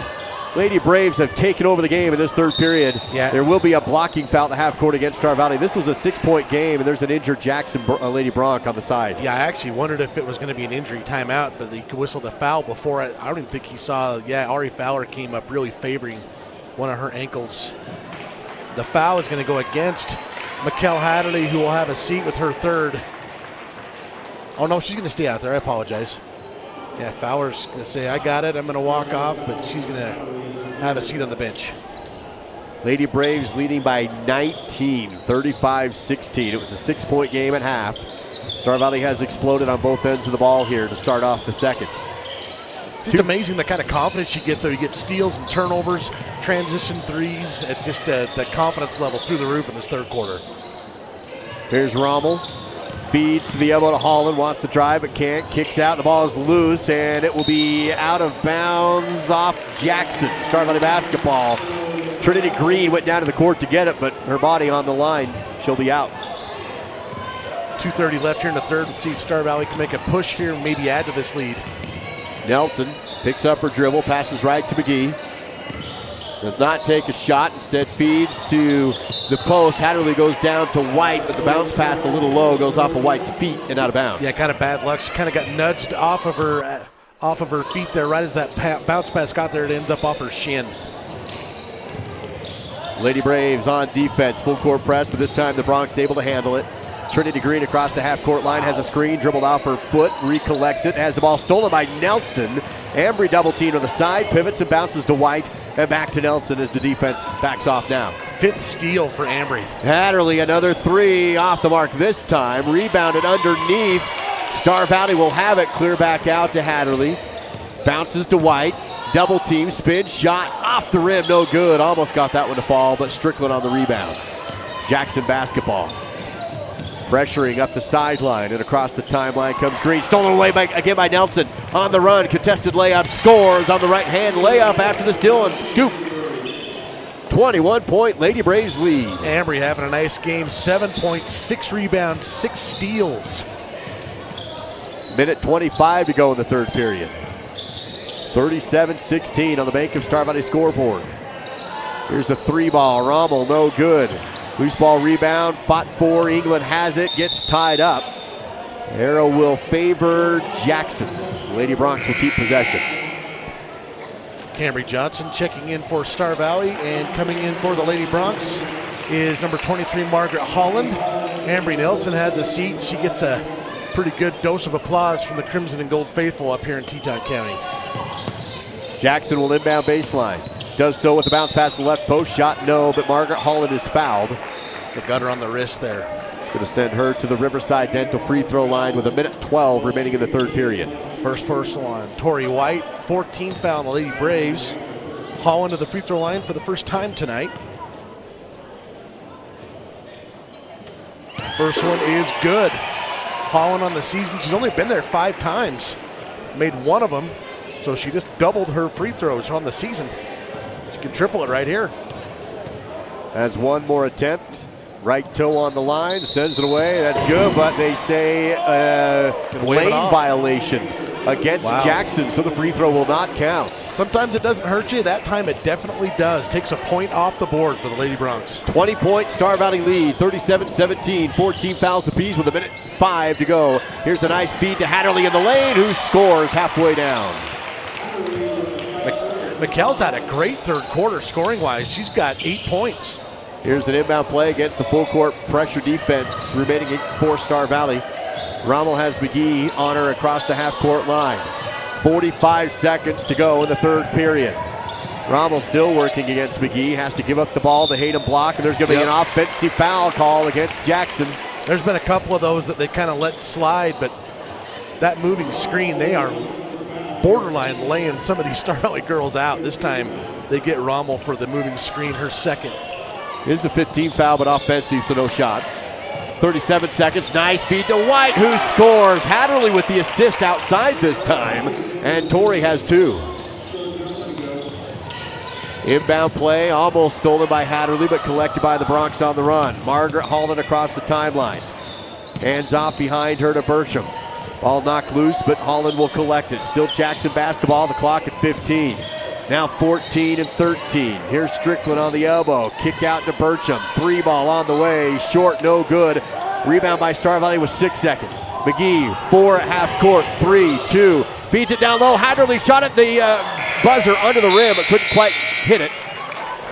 Lady Braves have taken over the game in this third period. Yeah. There will be a blocking foul at the half court against Star Valley. This was a 6-point game, and there's an injured Jackson Lady Bronc on the side. Yeah, I actually wondered if it was going to be an injury timeout, but he whistled a foul before it. I don't even think he saw. Yeah, Ari Fowler came up really favoring one of her ankles. The foul is going to go against Mikkel Hatterley, who will have a seat with her third. Oh, no, she's going to stay out there. I apologize. Yeah, Fowler's going to say, I got it, I'm going to walk off, but she's going to have a seat on the bench. Lady Braves leading by 19, 35-16. It was a 6-point game at half. Star Valley has exploded on both ends of the ball here to start off the second. Just amazing the kind of confidence you get there. You get steals and turnovers, transition threes, at just the confidence level through the roof in this third quarter. Here's Rommel. Feeds to the elbow to Holland, wants to drive but can't, kicks out, the ball is loose, and it will be out of bounds off Jackson. Star Valley basketball. Trinity Green went down to the court to get it, but her body on the line, she'll be out. 2:30 left here in the third, and see if Star Valley can make a push here and maybe add to this lead. Nelson picks up her dribble, passes right to McGee. Does not take a shot, instead feeds to the post. Hatterley goes down to White, but the bounce pass a little low, goes off of White's feet and out of bounds. Yeah, kind of bad luck. She kind of got nudged off of her feet there. Right as that bounce pass got there, it ends up off her shin. Lady Braves on defense, full court press, but this time the Bronx able to handle it. Trinity Green across the half-court line, has a screen, dribbled off her foot, recollects it, has the ball stolen by Nelson. Ambry double-teamed on the side, pivots and bounces to White, and back to Nelson as the defense backs off now. 5th steal for Ambry. Hatterley, another 3 off the mark this time, rebounded underneath. Star Valley will have it, clear back out to Hatterley. Bounces to White, double team, spin, shot, off the rim, no good. Almost got that one to fall, but Strickland on the rebound. Jackson basketball. Pressuring up the sideline and across the timeline comes Green. Stolen away again by Nelson. On the run, contested layup, scores on the right hand layup after the steal and scoop. 21-point Lady Braves lead. Ambry having a nice game. 7 points, 6 rebounds, 6 steals. Minute 25 to go in the third period. 37-16 on the Bank of Star Valley scoreboard. Here's a 3-ball. Rommel, no good. Loose ball rebound, fought for, England has it, gets tied up. Arrow will favor Jackson. Lady Bronx will keep possession. Camry Johnson checking in for Star Valley, and coming in for the Lady Bronx is number 23, Margaret Holland. Ambry Nelson has a seat. She gets a pretty good dose of applause from the Crimson and Gold faithful up here in Teton County. Jackson will inbound baseline. Does so with the bounce pass to the left post. Shot no, but Margaret Holland is fouled. The gutter on the wrist there. It's going to send her to the Riverside Dental free throw line with a minute 12 remaining in the third period. First personal on Tori White. 14th foul on the Lady Braves. Holland to the free throw line for the first time tonight. First one is good. Holland on the season, she's only been there 5 times. Made one of them, so she just doubled her free throws on the season. She can triple it right here. Has one more attempt. Right toe on the line, sends it away. That's good, but they say lane violation against Jackson, so the free throw will not count. Sometimes it doesn't hurt you. That time it definitely does. Takes a point off the board for the Lady Bronx. 20-point Star Valley lead, 37-17, 14 fouls apiece with a minute 5 to go. Here's a nice feed to Hatterley in the lane, who scores halfway down. McKell's had a great third quarter scoring-wise. She's got 8 points. Here's an inbound play against the full court pressure defense remaining for Star Valley. Rommel has McGee on her across the half court line. 45 seconds to go in the third period. Rommel still working against McGee, has to give up the ball to Hayden Block, and there's going to be an offensive foul call against Jackson. There's been a couple of those that they kind of let slide, but that moving screen, they are borderline laying some of these Star Valley girls out. This time they get Rommel for the moving screen, her second. Here's the 15th foul, but offensive, so no shots. 37 seconds, nice feed to White, who scores. Hatterley with the assist outside this time, and Torrey has 2. Inbound play, almost stolen by Hatterley, but collected by the Bronx on the run. Margaret Holland across the timeline. Hands off behind her to Burcham. Ball knocked loose, but Holland will collect it. Still Jackson basketball, the clock at 15. Now 14 and 13. Here's Strickland on the elbow. Kick out to Burcham. 3-ball on the way. Short, no good. Rebound by Star Valley with 6 seconds. McGee, 4 at half court. 3, 2. Feeds it down low. Hatterley shot at the buzzer under the rim, but couldn't quite hit it.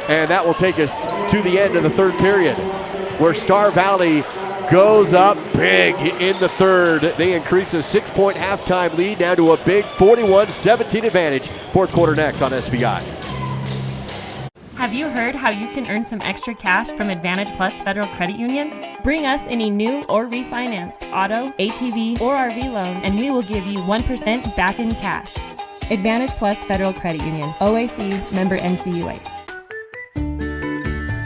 And that will take us to the end of the third period, where Star Valley goes up big in the third. They increase a 6-point halftime lead down to a big 41-17 advantage. Fourth quarter next on SVI. Have you heard how you can earn some extra cash from Advantage Plus Federal Credit Union? Bring us any new or refinanced auto, ATV, or RV loan, and we will give you 1% back in cash. Advantage Plus Federal Credit Union, OAC, member NCUA.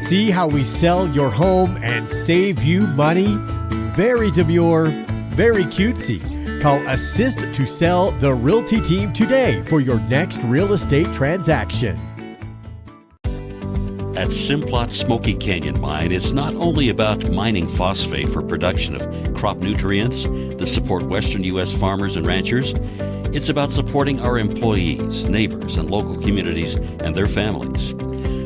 See how we sell your home and save you money? Very demure, very cutesy. Call Assist to Sell the Realty Team today for your next real estate transaction. At Simplot Smoky Canyon Mine, it's not only about mining phosphate for production of crop nutrients that support western U.S. farmers and ranchers. It's about supporting our employees, neighbors, and local communities and their families.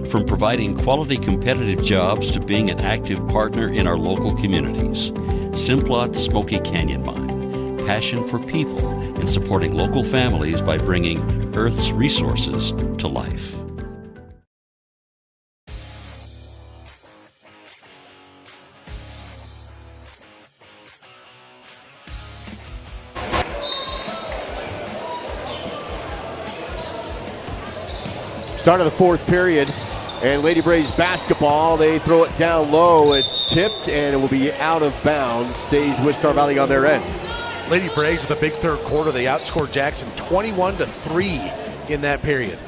From providing quality competitive jobs to being an active partner in our local communities. Simplot Smoky Canyon Mine. Passion for people and supporting local families by bringing Earth's resources to life. Start of the fourth period, and Lady Braves basketball. They throw it down low. It's tipped, and it will be out of bounds. Stays with Star Valley on their end. Lady Braves with a big third quarter. They outscored Jackson 21-3 in that period.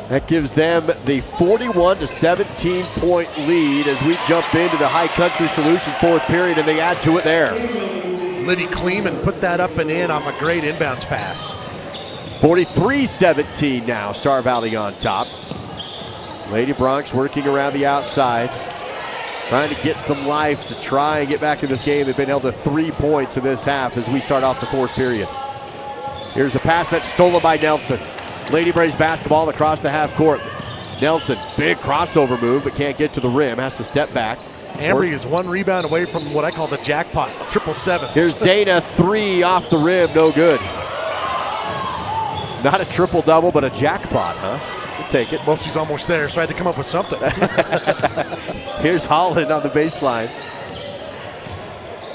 That gives them the 41 to 17 point lead as we jump into the High Country Solutions fourth period, and they add to it there. Livy Kleeman put that up and in off a great inbounds pass. 43-17 now, Star Valley on top. Lady Bronx working around the outside, trying to get some life to try and get back in this game. They've been held to 3 points in this half as we start off the fourth period. Here's a pass that's stolen by Nelson. Lady Braves basketball across the half court. Nelson, big crossover move, but can't get to the rim, has to step back. Ambry is one rebound away from what I call the jackpot, triple sevens. Here's Dana, 3 off the rim, no good. Not a triple-double, but a jackpot, huh? We'll take it. Well, she's almost there, so I had to come up with something. Here's Holland on the baseline.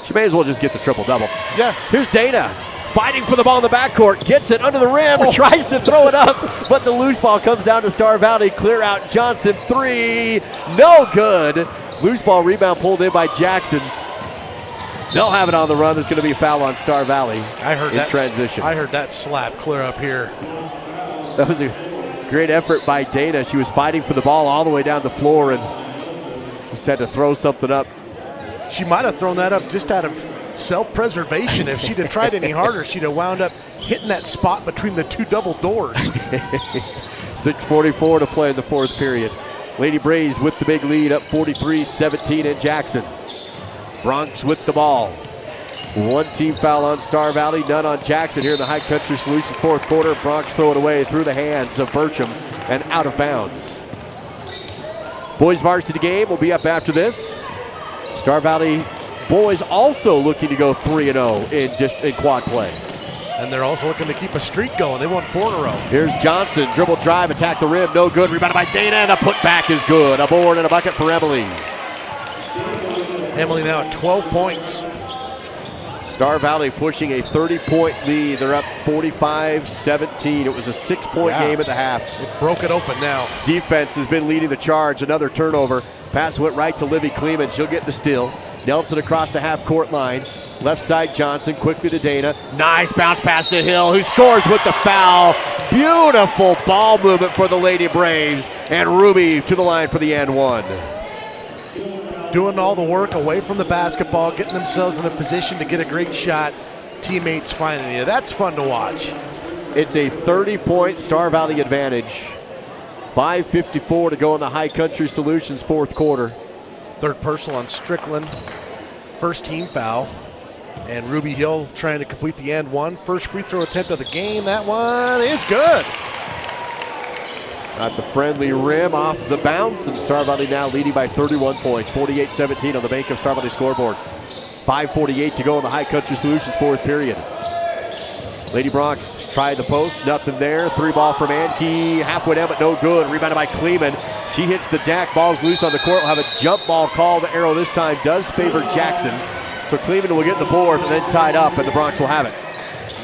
She may as well just get the triple-double. Yeah. Here's Dana, fighting for the ball in the backcourt. Gets it under the rim, tries to throw it up, but the loose ball comes down to Star Valley. Clear out Johnson, 3, no good. Loose ball rebound pulled in by Jackson. They'll have it on the run. There's going to be a foul on Star Valley. I heard that transition. I heard that slap clear up here. That was a great effort by Dana. She was fighting for the ball all the way down the floor and just had to throw something up. She might have thrown that up just out of self-preservation. If she'd have tried any harder, she'd have wound up hitting that spot between the two double doors. 6:44 to play in the fourth period. Lady Braves with the big lead, up 43-17 in Jackson. Bronx with the ball. One team foul on Star Valley, none on Jackson here in the High Country Solution fourth quarter. Bronx throw it away through the hands of Burcham and out of bounds. Boys varsity game will be up after this. Star Valley boys also looking to go 3-0 in quad play. And they're also looking to keep a streak going. They won 4 in a row. Here's Johnson, dribble drive, attack the rim, no good. Rebounded by Dana, and the putback is good. A board and a bucket for Emily. Emily now at 12 points. Star Valley pushing a 30-point lead. They're up 45-17. It was a 6-point game at the half. It broke it open now. Defense has been leading the charge. Another turnover. Pass went right to Livy Kleeman. She'll get the steal. Nelson across the half-court line. Left side Johnson, quickly to Dana. Nice bounce pass to Hill, who scores with the foul. Beautiful ball movement for the Lady Braves. And Ruby to the line for the and one. Doing all the work away from the basketball, getting themselves in a position to get a great shot. Teammates finding you. That's fun to watch. It's a 30-point Star Valley advantage. 5:54 to go in the High Country Solutions fourth quarter. Third personal on Strickland. First team foul. And Ruby Hill trying to complete the and one. First free throw attempt of the game. That one is good. At the friendly rim off the bounce, and Star Valley now leading by 31 points. 48-17 on the bank of Star Valley scoreboard. 5:48 to go in the High Country Solutions fourth period. Lady Bronx tried the post, nothing there. 3-ball from Anke, halfway down but no good. Rebounded by Kleeman. She hits the deck, ball's loose on the court. We'll have a jump ball call. The arrow this time does favor Jackson. So Kleeman will get the board, but then tied up, and the Bronx will have it.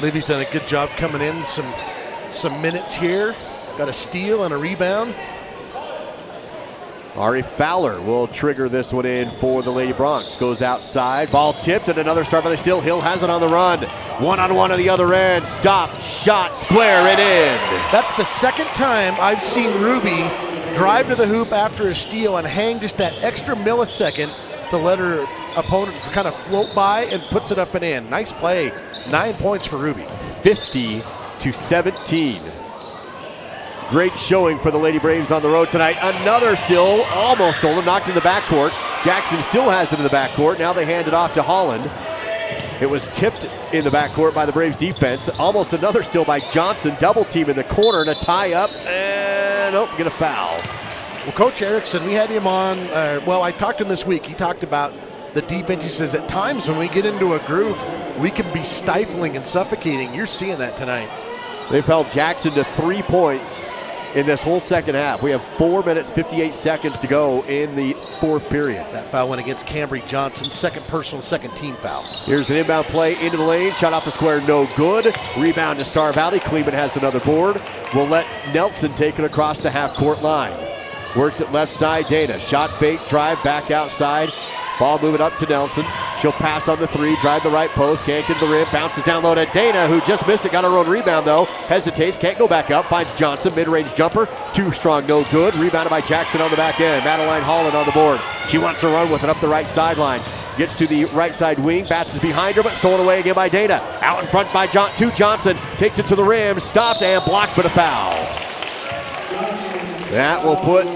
Livy's done a good job coming in some minutes here. Got a steal and a rebound. Ari Fowler will trigger this one in for the Lady Bronx. Goes outside, ball tipped, and another Star Valley steal. Hill has it on the run. One-on-one on the other end. Stop, shot, square, and in. That's the second time I've seen Ruby drive to the hoop after a steal and hang just that extra millisecond to let her opponent kind of float by and puts it up and in. Nice play. 9 points for Ruby. 50-17. Great showing for the Lady Braves on the road tonight. Another steal, almost stolen, knocked in the backcourt. Jackson still has it in the backcourt. Now they hand it off to Holland. It was tipped in the backcourt by the Braves defense. Almost another steal by Johnson. Double team in the corner and a tie up. And get a foul. Well, Coach Erickson, we had him on, I talked to him this week. He talked about the defense. He says at times when we get into a groove, we can be stifling and suffocating. You're seeing that tonight. They've held Jackson to 3 points in this whole second half. We have 4 minutes, 58 seconds to go in the fourth period. That foul went against Cambry Johnson, second personal, second team foul. Here's an inbound play into the lane. Shot off the square, no good. Rebound to Star Valley. Kleeman has another board. We'll let Nelson take it across the half-court line. Works it left side, Dana. Shot fake, drive, back outside. Ball moving up to Nelson. She'll pass on the 3, drive the right post, can't get to the rim, bounces down low to Dana, who just missed it, got her own rebound though. Hesitates, can't go back up, finds Johnson, mid-range jumper, too strong, no good. Rebounded by Jackson on the back end. Madeline Holland on the board. She wants to run with it up the right sideline. Gets to the right side wing, Bats is behind her, but stolen away again by Dana. Out in front by Johnson, takes it to the rim, stopped and blocked, but a foul. That will put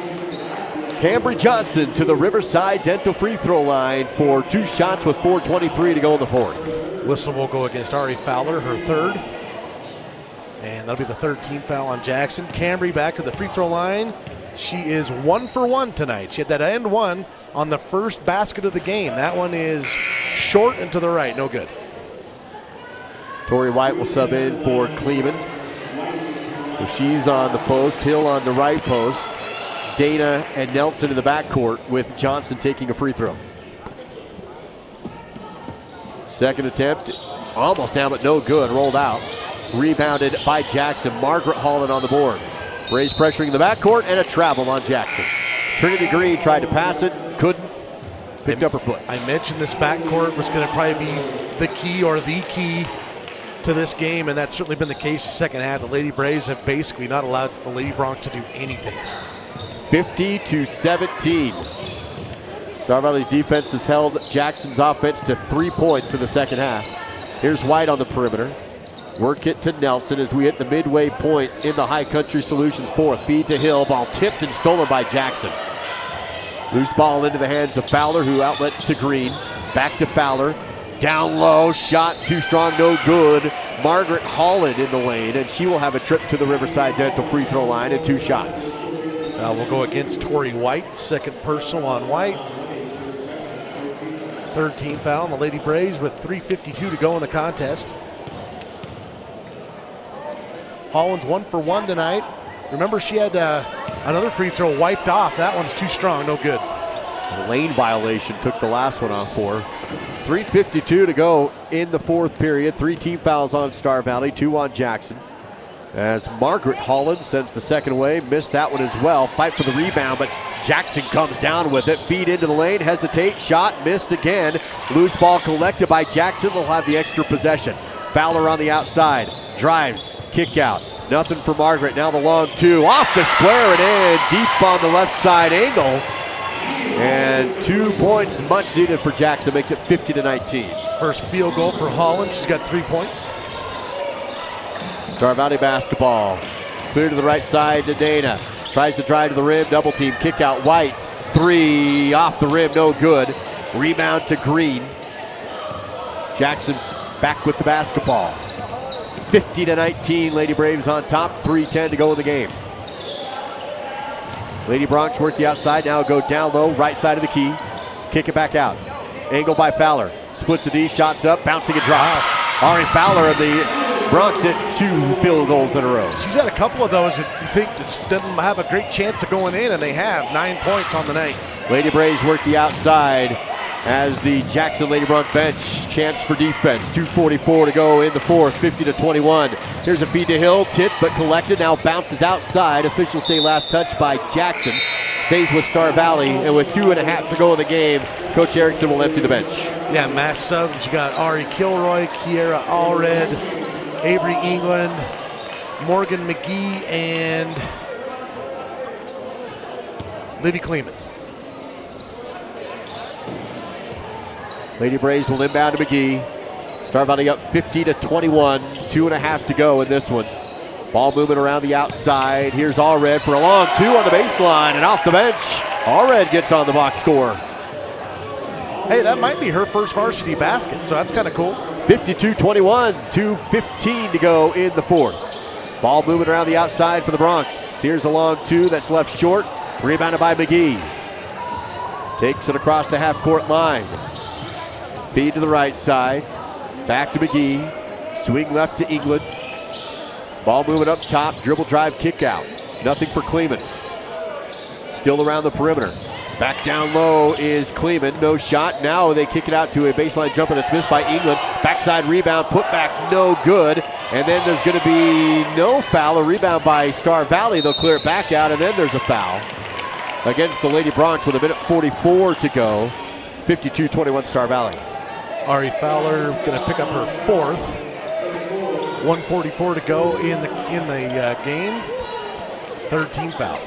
Cambry Johnson to the Riverside Dental free throw line for 2 shots with 4:23 to go in the fourth. Whistle will go against Ari Fowler, her third. And that'll be the third team foul on Jackson. Cambry back to the free throw line. She is 1 for 1 tonight. She had that end one on the first basket of the game. That one is short and to the right, no good. Tori White will sub in for Kleeman. So she's on the post, Hill on the right post. Dana and Nelson in the backcourt with Johnson taking a free throw. Second attempt, almost down but no good, rolled out. Rebounded by Jackson. Margaret Holland on the board. Braves pressuring the backcourt and a travel on Jackson. Trinity Green tried to pass it, couldn't. Picked up her foot. I mentioned this backcourt was going to probably be the key or the key to this game, and that's certainly been the case the second half. The Lady Braves have basically not allowed the Lady Broncs to do anything. 50-17. Star Valley's defense has held Jackson's offense to 3 points in the second half. Here's White on the perimeter. Work it to Nelson as we hit the midway point in the High Country Solutions fourth. Feed to Hill, ball tipped and stolen by Jackson. Loose ball into the hands of Fowler, who outlets to Green. Back to Fowler. Down low, shot too strong, no good. Margaret Holland in the lane, and she will have a trip to the Riverside Dental free throw line and 2 shots. Foul will go against Tori White, second personal on White. Third team foul on the Lady Braves with 3:52 to go in the contest. Holland's 1 for 1 tonight. Remember, she had another free throw wiped off. That one's too strong, no good. A lane violation took the last one off for her. 3:52 to go in the fourth period. 3 team fouls on Star Valley, 2 on Jackson. As Margaret Holland sends the second away, missed that one as well. Fight for the rebound, but Jackson comes down with it. Feed into the lane, hesitate, shot, missed again. Loose ball collected by Jackson. They'll have the extra possession. Fowler on the outside, drives, kick out. Nothing for Margaret. Now the long 2, off the square and in, deep on the left side angle. And 2 points, much needed for Jackson, makes it 50-19. First field goal for Holland. She's got 3 points. Star Valley basketball. Clear to the right side to Dana. Tries to drive to the rim, double team, kick out White. 3 off the rim, no good. Rebound to Green. Jackson back with the basketball. 50-19, Lady Braves on top, 3:10 to go in the game. Lady Broncs work the outside, now go down low, right side of the key. Kick it back out. Angle by Fowler. Splits the D, shots up, bouncing and drops. Ari Fowler of the Broncs hit 2 field goals in a row. She's had a couple of those that you think doesn't have a great chance of going in, and they have 9 points on the night. Lady Braves work the outside as the Jackson Lady Bronc bench chance for defense. 2:44 to go in the fourth, 50-21. Here's a feed to Hill, tipped but collected, now bounces outside. Officials say last touch by Jackson. Stays with Star Valley, and with 2.5 to go in the game, Coach Erickson will empty the bench. Yeah, mass subs. You got Ari Kilroy, Kiera Allred, Avery England, Morgan McGee, and Livy Kleeman. Lady Braves will inbound to McGee. Star Valley up 50-21, 2.5 to go in this one. Ball moving around the outside. Here's Allred for a long 2 on the baseline, and off the bench, Allred gets on the box score. Hey, that might be her first varsity basket, so that's kind of cool. 52-21, 2:15 to go in the fourth. Ball moving around the outside for the Broncs. Here's a long 2 that's left short. Rebounded by McGee. Takes it across the half-court line. Feed to the right side. Back to McGee. Swing left to England. Ball moving up top. Dribble drive kick out. Nothing for Kleeman. Still around the perimeter. Back down low is Kleeman. No shot. Now they kick it out to a baseline jumper that's missed by England. Backside rebound. Put back no good. And then there's going to be no foul. A rebound by Star Valley. They'll clear it back out. And then there's a foul against the Lady Bronx with 1:44 to go. 52-21 Star Valley. Ari Fowler going to pick up her fourth. 1:44 to go in the game. Third team foul.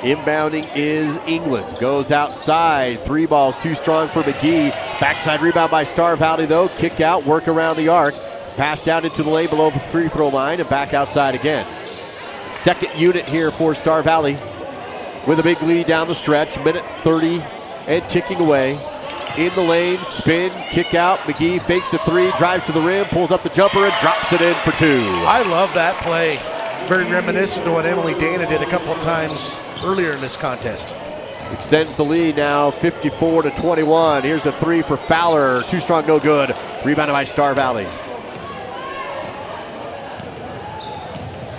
Inbounding is England. Goes outside. 3 balls too strong for McGee. Backside rebound by Star Valley though. Kick out, work around the arc. Pass down into the lane below the free throw line and back outside again. Second unit here for Star Valley with a big lead down the stretch. 1:30 and ticking away. In the lane, spin, kick out. McGee fakes the 3, drives to the rim, pulls up the jumper and drops it in for 2. I love that play. Very reminiscent to what Emily Dana did a couple of times earlier in this contest. Extends the lead now, 54-21. Here's a 3 for Fowler. Too strong, no good. Rebounded by Star Valley.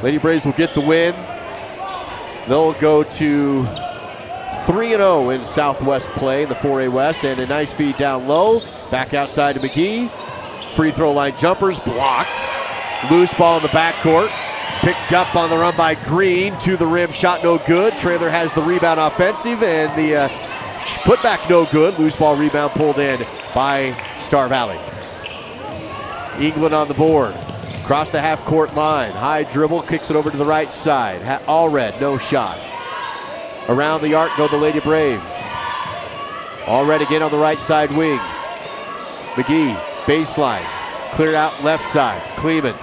Lady Braves will get the win. They'll go to 3-0 in Southwest play in the 4A West, and a nice feed down low. Back outside to McGee. Free throw line jumpers blocked. Loose ball in the backcourt. Picked up on the run by Green. To the rim, shot no good. Trailer has the rebound offensive, and the putback no good. Loose ball rebound pulled in by Star Valley. England on the board. Across the half-court line. High dribble, kicks it over to the right side. Allred, no shot. Around the arc go the Lady Braves. Allred again on the right side wing. McGee, baseline. Cleared out left side. Kleeman.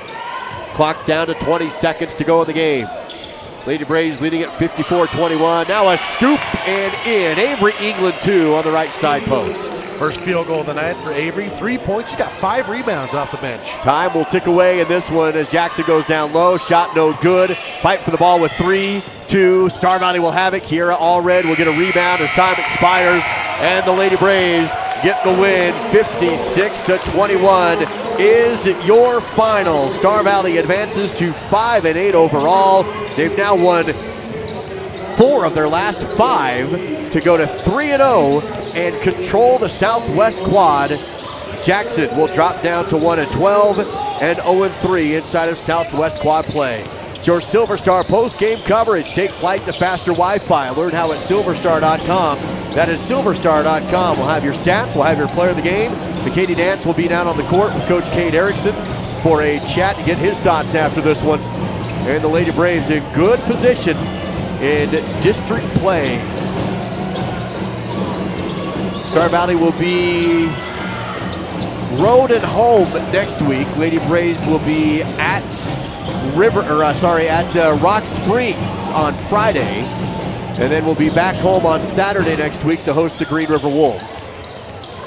Clock down to 20 seconds to go in the game. Lady Braves leading at 54-21. Now a scoop and in. Avery England 2 on the right side post. First field goal of the night for Avery. 3 points. She got 5 rebounds off the bench. Time will tick away in this one as Jackson goes down low. Shot no good. Fight for the ball with 3, 2. Star Valley will have it. Kiera Allred will get a rebound as time expires. And the Lady Braves get the win. 56-21 is your final. Star Valley advances to 5-8 overall. They've now won 4 of their last 5 to go to 3-0 and control the Southwest quad. Jackson will drop down to 1-12 and 0-3 inside of Southwest quad play. It's your Silver Star post-game coverage. Take flight to faster Wi-Fi. Learn how at silverstar.com. That is silverstar.com. We'll have your stats. We'll have your player of the game. McKady Dance will be down on the court with Coach Cade Erickson for a chat to get his thoughts after this one. And the Lady Braves in good position in district play. Star Valley will be road and home next week. Lady Braves will be at Rock Springs on Friday, and then we'll be back home on Saturday next week to host the Green River Wolves.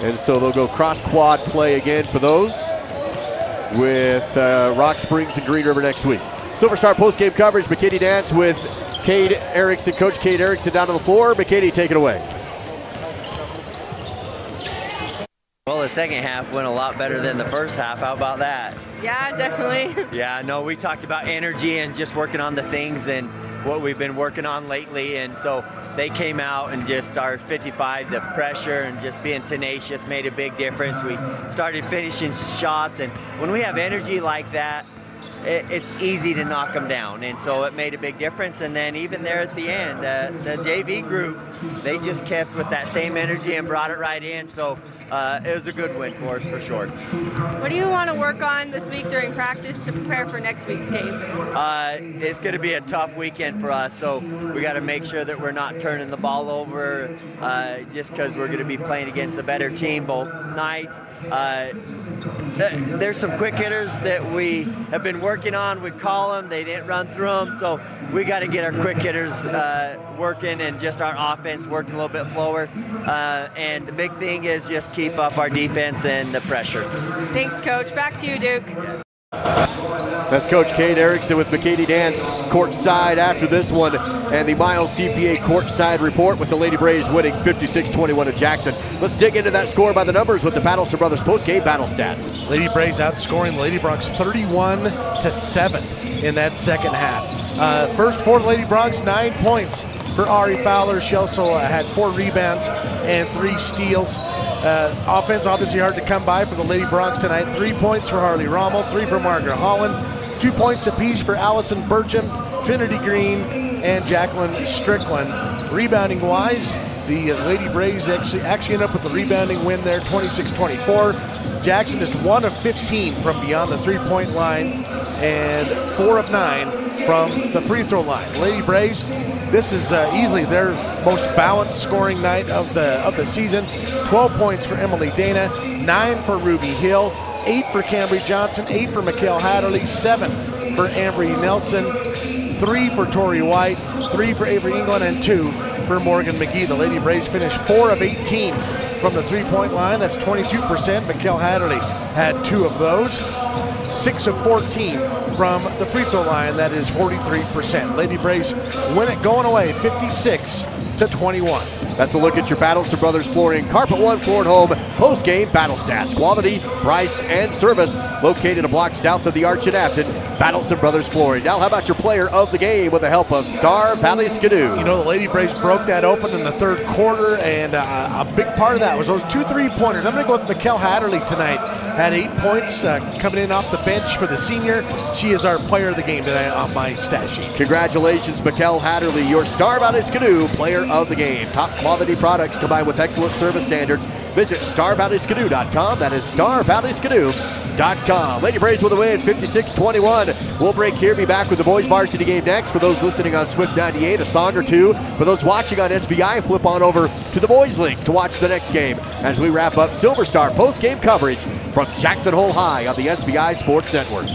And so they'll go cross quad play again for those with Rock Springs and Green River next week. Silver Star post-game coverage. McKady Dance with Cade Erickson, Coach Cade Erickson down on the floor. McKady, take it away. Well, the second half went a lot better than the first half. How about that? Yeah, definitely. Yeah, no, we talked about energy and just working on the things and what we've been working on lately. And so they came out and just our 55, the pressure and just being tenacious made a big difference. We started finishing shots, and when we have energy like that, it's easy to knock them down, and so it made a big difference. And then even there at the end, the JV group, they just kept with that same energy and brought it right in. So it was a good win for us for sure. What do you want to work on this week during practice to prepare for next week's game? It's going to be a tough weekend for us, so we got to make sure that we're not turning the ball over just because we're going to be playing against a better team both nights. There's some quick hitters that we have been working on. We call them, they didn't run through them, so we got to get our quick hitters working and just our offense working a little bit slower. And the big thing is just keep up our defense and the pressure. Thanks, Coach. Back to you, Duke. That's Coach Kate Erickson with McKady Dance courtside after this one, and the Miles CPA courtside report with the Lady Braves winning 56-21 at Jackson. Let's dig into that score by the numbers with the Paddleson Brothers post-game battle stats. Lady Braves outscoring the Lady Broncs 31-7 in that second half. First for the Lady Broncs, 9 points for Ari Fowler. She also had 4 rebounds and 3 steals. Offense obviously hard to come by for the Lady Broncs tonight. 3 points for Harley Rommel, 3 for Margaret Holland, 2 points apiece for Allison Burcham, Trinity Green, and Jacqueline Strickland. Rebounding wise, the Lady Braves actually ended up with the rebounding win there, 26-24. Jackson just 1 of 15 from beyond the 3-point line and 4 of 9 from the free throw line. Lady Braves, this is easily their most balanced scoring night of the season. 12 points for Emily Dana, 9 for Ruby Hill, 8 for Cambry Johnson, 8 for Mikhail Hatterley, 7 for Ambry Nelson, 3 for Tori White, 3 for Avery England, and 2 for Morgan McGee. The Lady Braves finished 4 of 18 from the 3-point line. That's 22%. Mikhail Hatterley had 2 of those. 6 of 14 from the free throw line. That is 43%. Lady Braves win it going away, 56-21. That's a look at your Paddleson Brothers Flooring Carpet One Floor and Home post-game battle stats. Quality, price, and service. Located a block south of the Arch in Afton, Paddleson Brothers Flooring. Now how about your player of the game with the help of Star Valley Skidoo? You know, the Lady Braves broke that open in the third quarter, and a big part of that was those 2 3-pointers. I'm going to go with Mikhail Hatterley tonight. Had 8 points coming in off the bench for the senior. She is our player of the game tonight on my stat sheet. Congratulations, Mikhail Hatterley, your Star Valley Skidoo player of the game. Top quality products combined with excellent service standards. Visit StarValleySkidoo.com. That is StarValleySkidoo.com. Lady Braves with a win, 56-21. We'll break here. Be back with the boys varsity game next. For those listening on Swift 98, a song or two. For those watching on SBI, flip on over to the boys link to watch the next game as we wrap up Silver Star post-game coverage from Jackson Hole High on the SBI Sports Network.